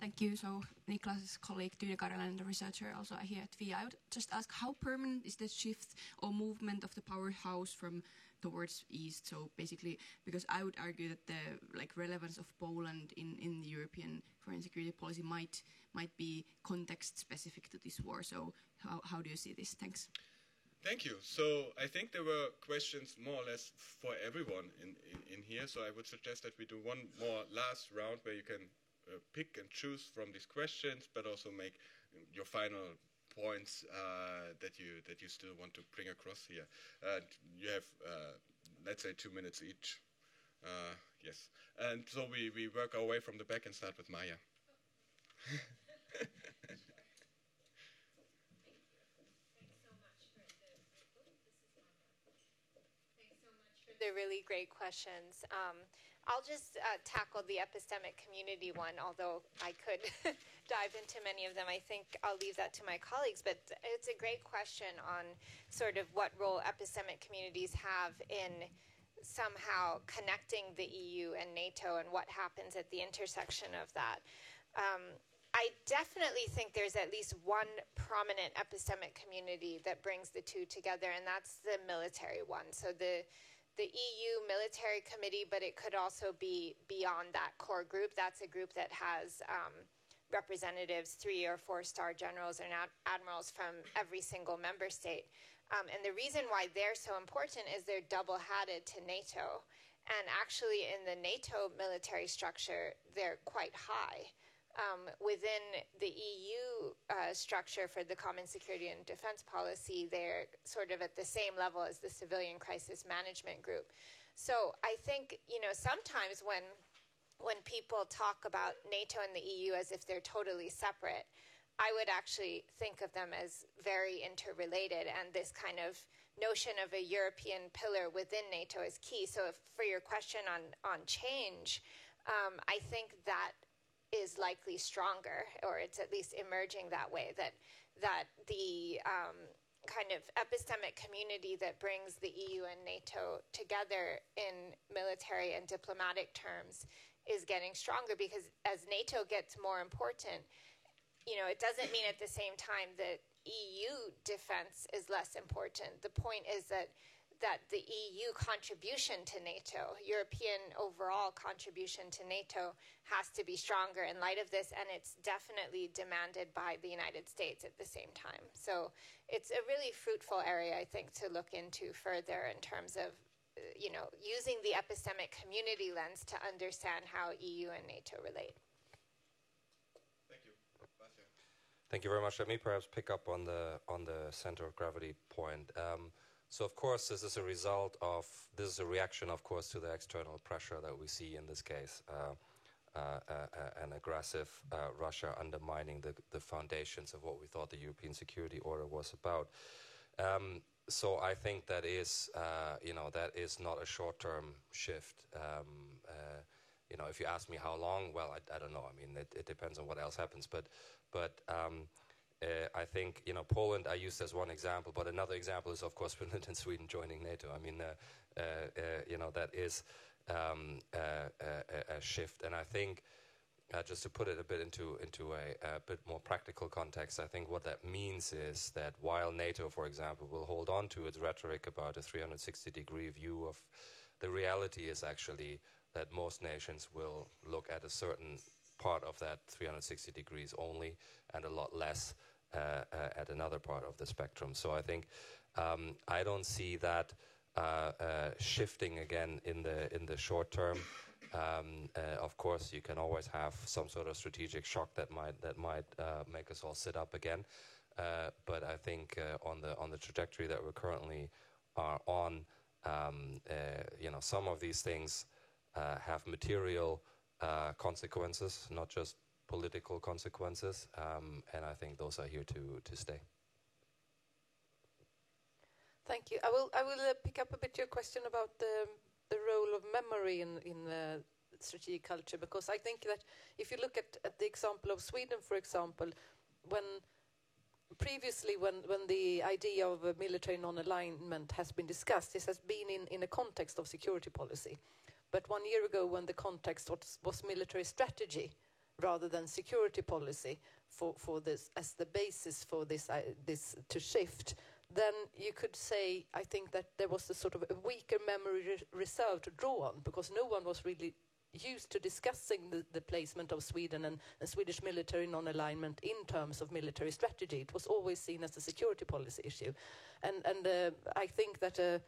Thank you. So Niklas's colleague, Tine Karjalainen, the researcher, also here at VI. I would just ask, how permanent is the shift or movement of the powerhouse from towards east? So basically, because I would argue that the relevance of Poland in the European foreign security policy might be context specific to this war. So how do you see this? Thanks.
Thank you. So I think there were questions more or less for everyone in here. So I would suggest that we do one more last round where you can pick and choose from these questions, but also make your final points that you still want to bring across here. You have, let's say, 2 minutes each. Yes. And so we work our way from the back and start with Maya.
The really great questions. I'll just tackle the epistemic community one, although I could dive into many of them. I think I'll leave that to my colleagues, but it's a great question on sort of what role epistemic communities have in somehow connecting the EU and NATO and what happens at the intersection of that. I definitely think there's at least one prominent epistemic community that brings the two together, and that's the military one. So the EU Military Committee, but it could also be beyond that core group. That's a group that has representatives, 3- or 4-star generals and admirals from every single member state. And the reason why they're so important is they're double-hatted to NATO. And actually in the NATO military structure, they're quite high. Within the EU structure for the Common Security and Defense Policy, they're sort of at the same level as the Civilian Crisis Management Group. So I think, sometimes when people talk about NATO and the EU as if they're totally separate, I would actually think of them as very interrelated, and this kind of notion of a European pillar within NATO is key. So for your question on change, I think that is likely stronger, or it's at least emerging that way, that the kind of epistemic community that brings the EU and NATO together in military and diplomatic terms is getting stronger, because as NATO gets more important, it doesn't mean at the same time that EU defense is less important. The point is that the EU contribution to NATO, European overall contribution to NATO, has to be stronger in light of this, and it's definitely demanded by the United States at the same time. So it's a really fruitful area, I think, to look into further in terms of, using the epistemic community lens to understand how EU and NATO relate.
Thank you. Bastian.
Thank you very much. Let me perhaps pick up on the center of gravity point. So, of course, this is a reaction, of course, to the external pressure that we see in this case, an aggressive Russia undermining the foundations of what we thought the European security order was about. So I think that is not a short-term shift. If you ask me how long, well, I don't know. I mean, it depends on what else happens. But I think, Poland I used as one example, but another example is, of course, Finland and Sweden joining NATO. I mean, that is a shift. And I think, just to put it a bit into a bit more practical context, I think what that means is that while NATO, for example, will hold on to its rhetoric about a 360-degree view of the reality is actually that most nations will look at a certain part of that 360 degrees only and a lot less at another part of the spectrum. So I think I don't see that shifting again in the short term. Of course, you can always have some sort of strategic shock that might make us all sit up again. But I think on the trajectory that we're currently are on, some of these things have material consequences, not just political consequences, and I think those are here to stay.
Thank you. I will pick up a bit your question about the role of memory in strategic culture, because I think that if you look at the example of Sweden, for example, when the idea of a military non-alignment has been discussed, this has been in a context of security policy. But 1 year ago, when the context was military strategy rather than security policy for this as the basis for this to shift, then you could say, I think, that there was a sort of a weaker memory reserve to draw on, because no one was really used to discussing the placement of Sweden and Swedish military non-alignment in terms of military strategy. It was always seen as a security policy issue. And I think that a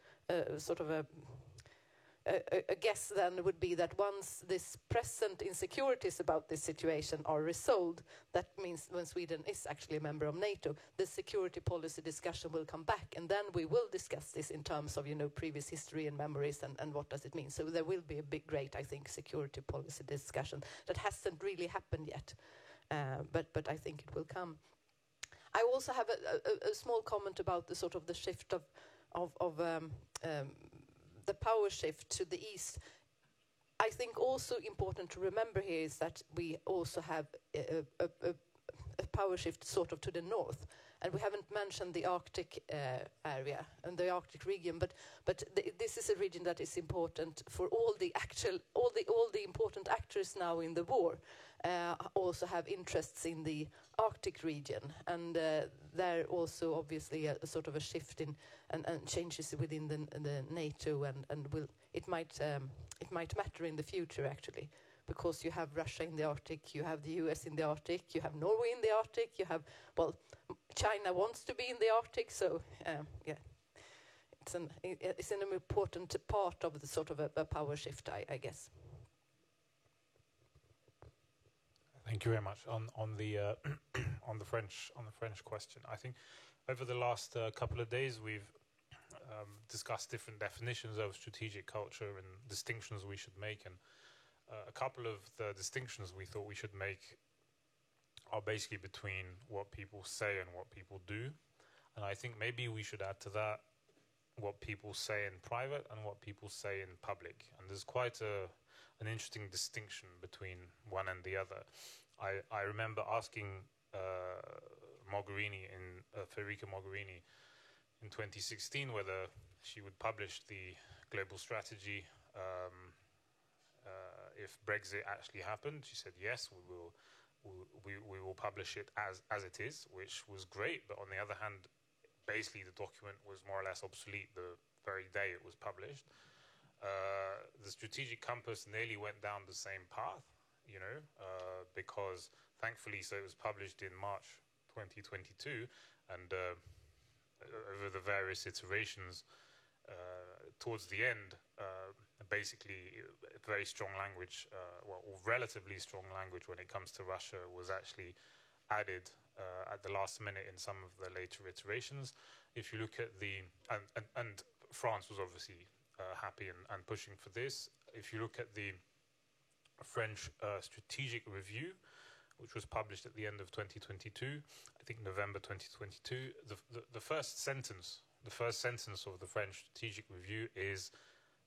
guess then would be that once this present insecurities about this situation are resolved, that means when Sweden is actually a member of NATO, the security policy discussion will come back, and then we will discuss this in terms of previous history and memories and what does it mean. So there will be a great, I think, security policy discussion that hasn't really happened yet, but I think it will come. I also have a small comment about the sort of the shift of the power shift to the east. I think also important to remember here is that we also have a power shift sort of to the north, and we haven't mentioned the Arctic area and the Arctic region, but this is a region that is important for all the important actors now in the war. Also have interests in the Arctic region, and there also obviously a sort of a shift in and changes within the NATO, and it might matter in the future actually, because you have Russia in the Arctic, you have the US in the Arctic, you have Norway in the Arctic, you have China wants to be in the Arctic, so it's an important part of the sort of a power shift, I guess.
Thank you very much. On the on the French question, I think over the last couple of days we've discussed different definitions of strategic culture and distinctions we should make, and a couple of the distinctions we thought we should make are basically between what people say and what people do, and I think maybe we should add to that what people say in private and what people say in public, and there's quite an interesting distinction between one and the other. I remember asking Federica Mogherini in 2016 whether she would publish the global strategy if Brexit actually happened. She said yes, we will publish it as it is, which was great. But on the other hand, basically the document was more or less obsolete the very day it was published. The strategic compass nearly went down the same path, because thankfully, so it was published in March 2022, and over the various iterations, towards the end, basically very strong language, or relatively strong language when it comes to Russia was actually added at the last minute in some of the later iterations. If you look at and France was obviously happy and pushing for this. If you look at the French strategic review, which was published at the end of 2022, I think November 2022, the first sentence of the French strategic review is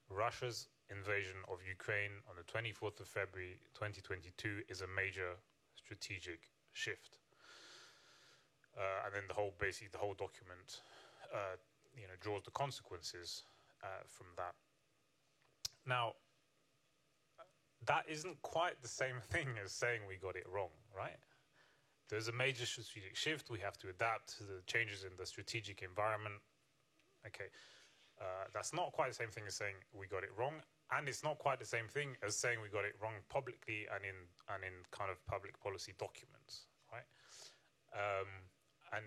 Russia's invasion of Ukraine on the 24th of February 2022 is a major strategic shift. And then the whole document, draws the consequences from that. Now, that isn't quite the same thing as saying we got it wrong, right? There's a major strategic shift. We have to adapt to the changes in the strategic environment. Okay, that's not quite the same thing as saying we got it wrong, and it's not quite the same thing as saying we got it wrong publicly and in kind of public policy documents, right? And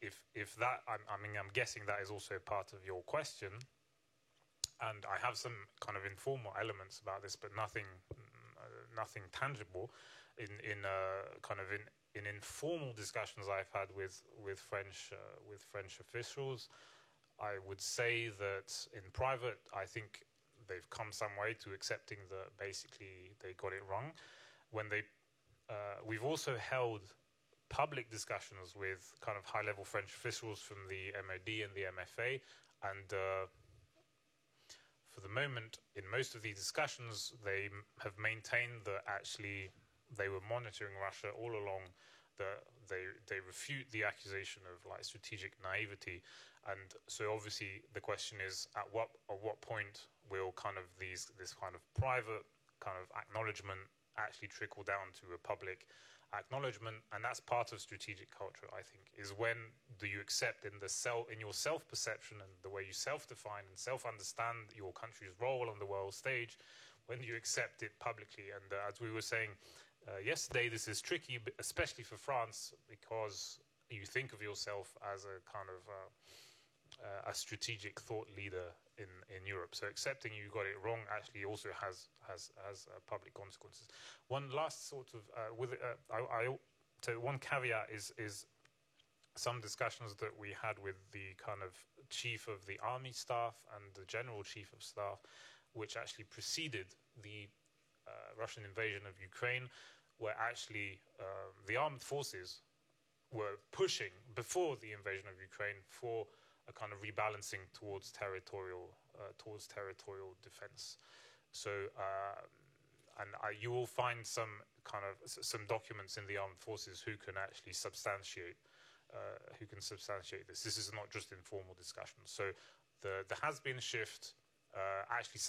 if that, I'm guessing that is also part of your question. and I have some kind of informal elements about this, but nothing tangible. In informal discussions I've had with French officials, I would say that in private, I think they've come some way to accepting that basically they got it wrong. We've also held public discussions with kind of high-level French officials from the MOD and the MFA, and for the moment, in most of these discussions, they have maintained that actually they were monitoring Russia all along. They refute the accusation of like strategic naivety, and so obviously the question is at what point will kind of this kind of private kind of acknowledgement actually trickle down to a public acknowledgement, and that's part of strategic culture. I think is when do you accept in your self-perception and the way you self-define and self-understand your country's role on the world stage, when do you accept it publicly? And as we were saying yesterday, this is tricky, especially for France, because you think of yourself as a kind of a strategic thought leader in Europe. So accepting you got it wrong actually also has public consequences. One last sort of so one caveat is some discussions that we had with the kind of chief of the army staff and the general chief of staff, which actually preceded the Russian invasion of Ukraine, where actually the armed forces were pushing before the invasion of Ukraine for a kind of rebalancing towards territorial defense. So, you will find some documents in the armed forces who can actually substantiate this. This is not just informal discussions. So, there has been a shift. Actually,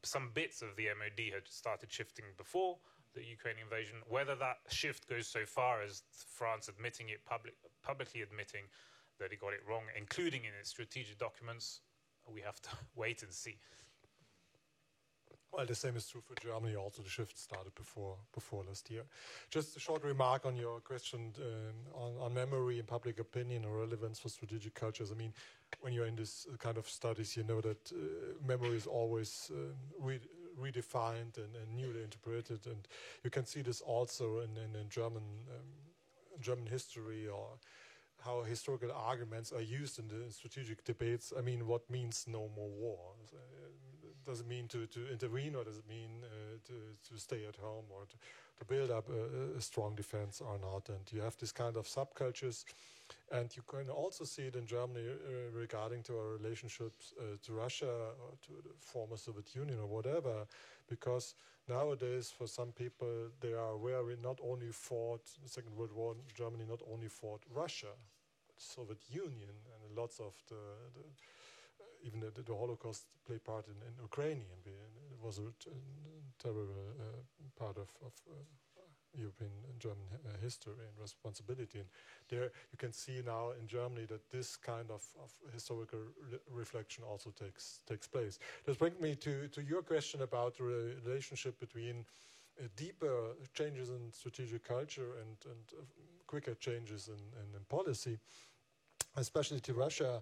some bits of the MOD had started shifting before the Ukraine invasion. Whether that shift goes so far as France admitting it publicly admitting that it got it wrong, including in its strategic documents, we have to wait and see.
Well, the same is true for Germany. Also, the shift started before last year. Just a short remark on your question on memory and public opinion or relevance for strategic cultures. I mean, when you're in this kind of studies, you know that memory is always redefined and newly interpreted, and you can see this also in German history, or how historical arguments are used in the strategic debates. I mean, what means no more war? Does it mean to intervene, or does it mean to stay at home, or to build up a strong defense or not? And you have this kind of subcultures, and you can also see it in Germany regarding to our relationships to Russia or to the former Soviet Union or whatever, because nowadays for some people they are aware we not only fought the Second World War, Germany not only fought Russia, but the Soviet Union, and lots of even the Holocaust played part in Ukraine, and it was a terrible part of European and German history and responsibility. And there you can see now in Germany that this kind of historical reflection also takes place. This brings me to your question about the relationship between deeper changes in strategic culture and quicker changes in policy, especially to Russia.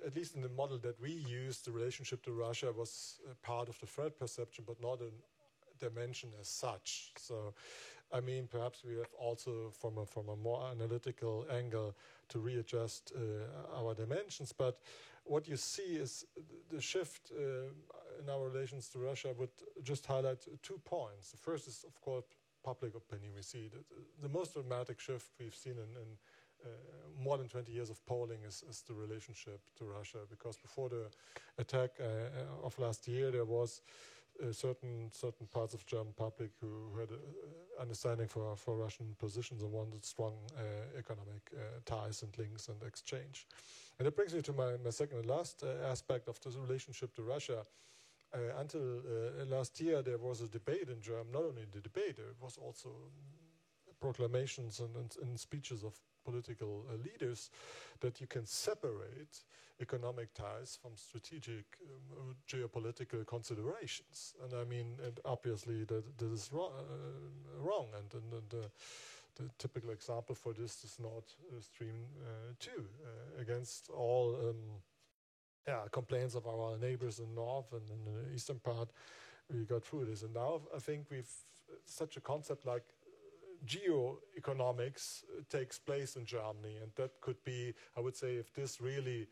At least in the model that we used, the relationship to Russia was part of the threat perception, but not a dimension as such. So, I mean, perhaps we have also, from a more analytical angle, to readjust our dimensions. But what you see is the shift in our relations to Russia would just highlight 2 points. The first is, of course, public opinion. We see that the most dramatic shift we've seen in more than 20 years of polling is the relationship to Russia, because before the attack of last year, there was certain parts of German public who had understanding for Russian positions and wanted strong economic ties and links and exchange. And that brings me to my second and last aspect of this relationship to Russia. Until last year, there was a debate in Germany. Not only the debate, there was also proclamations and speeches of political leaders that you can separate economic ties from strategic geopolitical considerations. And I mean, and obviously that is wrong. And the typical example for this is Nord Stream 2. Against all complaints of our neighbors in the north and in the eastern part, we got through this. And now I think we've such a concept like geoeconomics takes place in Germany, and that could be, I would say, if this really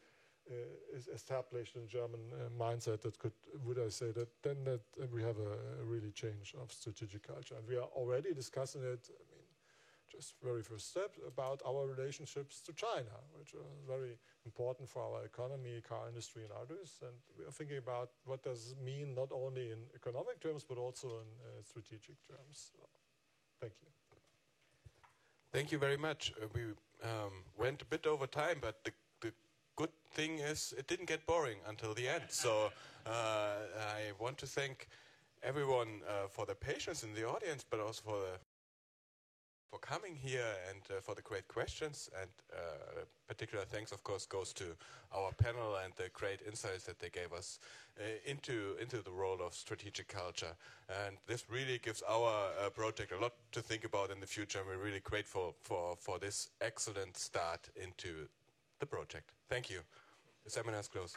is established in German mindset, that could, would I say that then that we have a really change of strategic culture, and we are already discussing it. I mean, just very first step about our relationships to China, which are very important for our economy, car industry, and others. And we are thinking about what does it mean not only in economic terms but also in strategic terms. So, thank you.
Thank you very much. We went a bit over time, but the good thing is it didn't get boring until the end. So I want to thank everyone for the patience in the audience, but also for coming here and for the great questions. And particular thanks, of course, goes to our panel and the great insights that they gave us into the role of strategic culture. And this really gives our project a lot to think about in the future. And we're really grateful for this excellent start into the project. Thank you. The seminar is closed.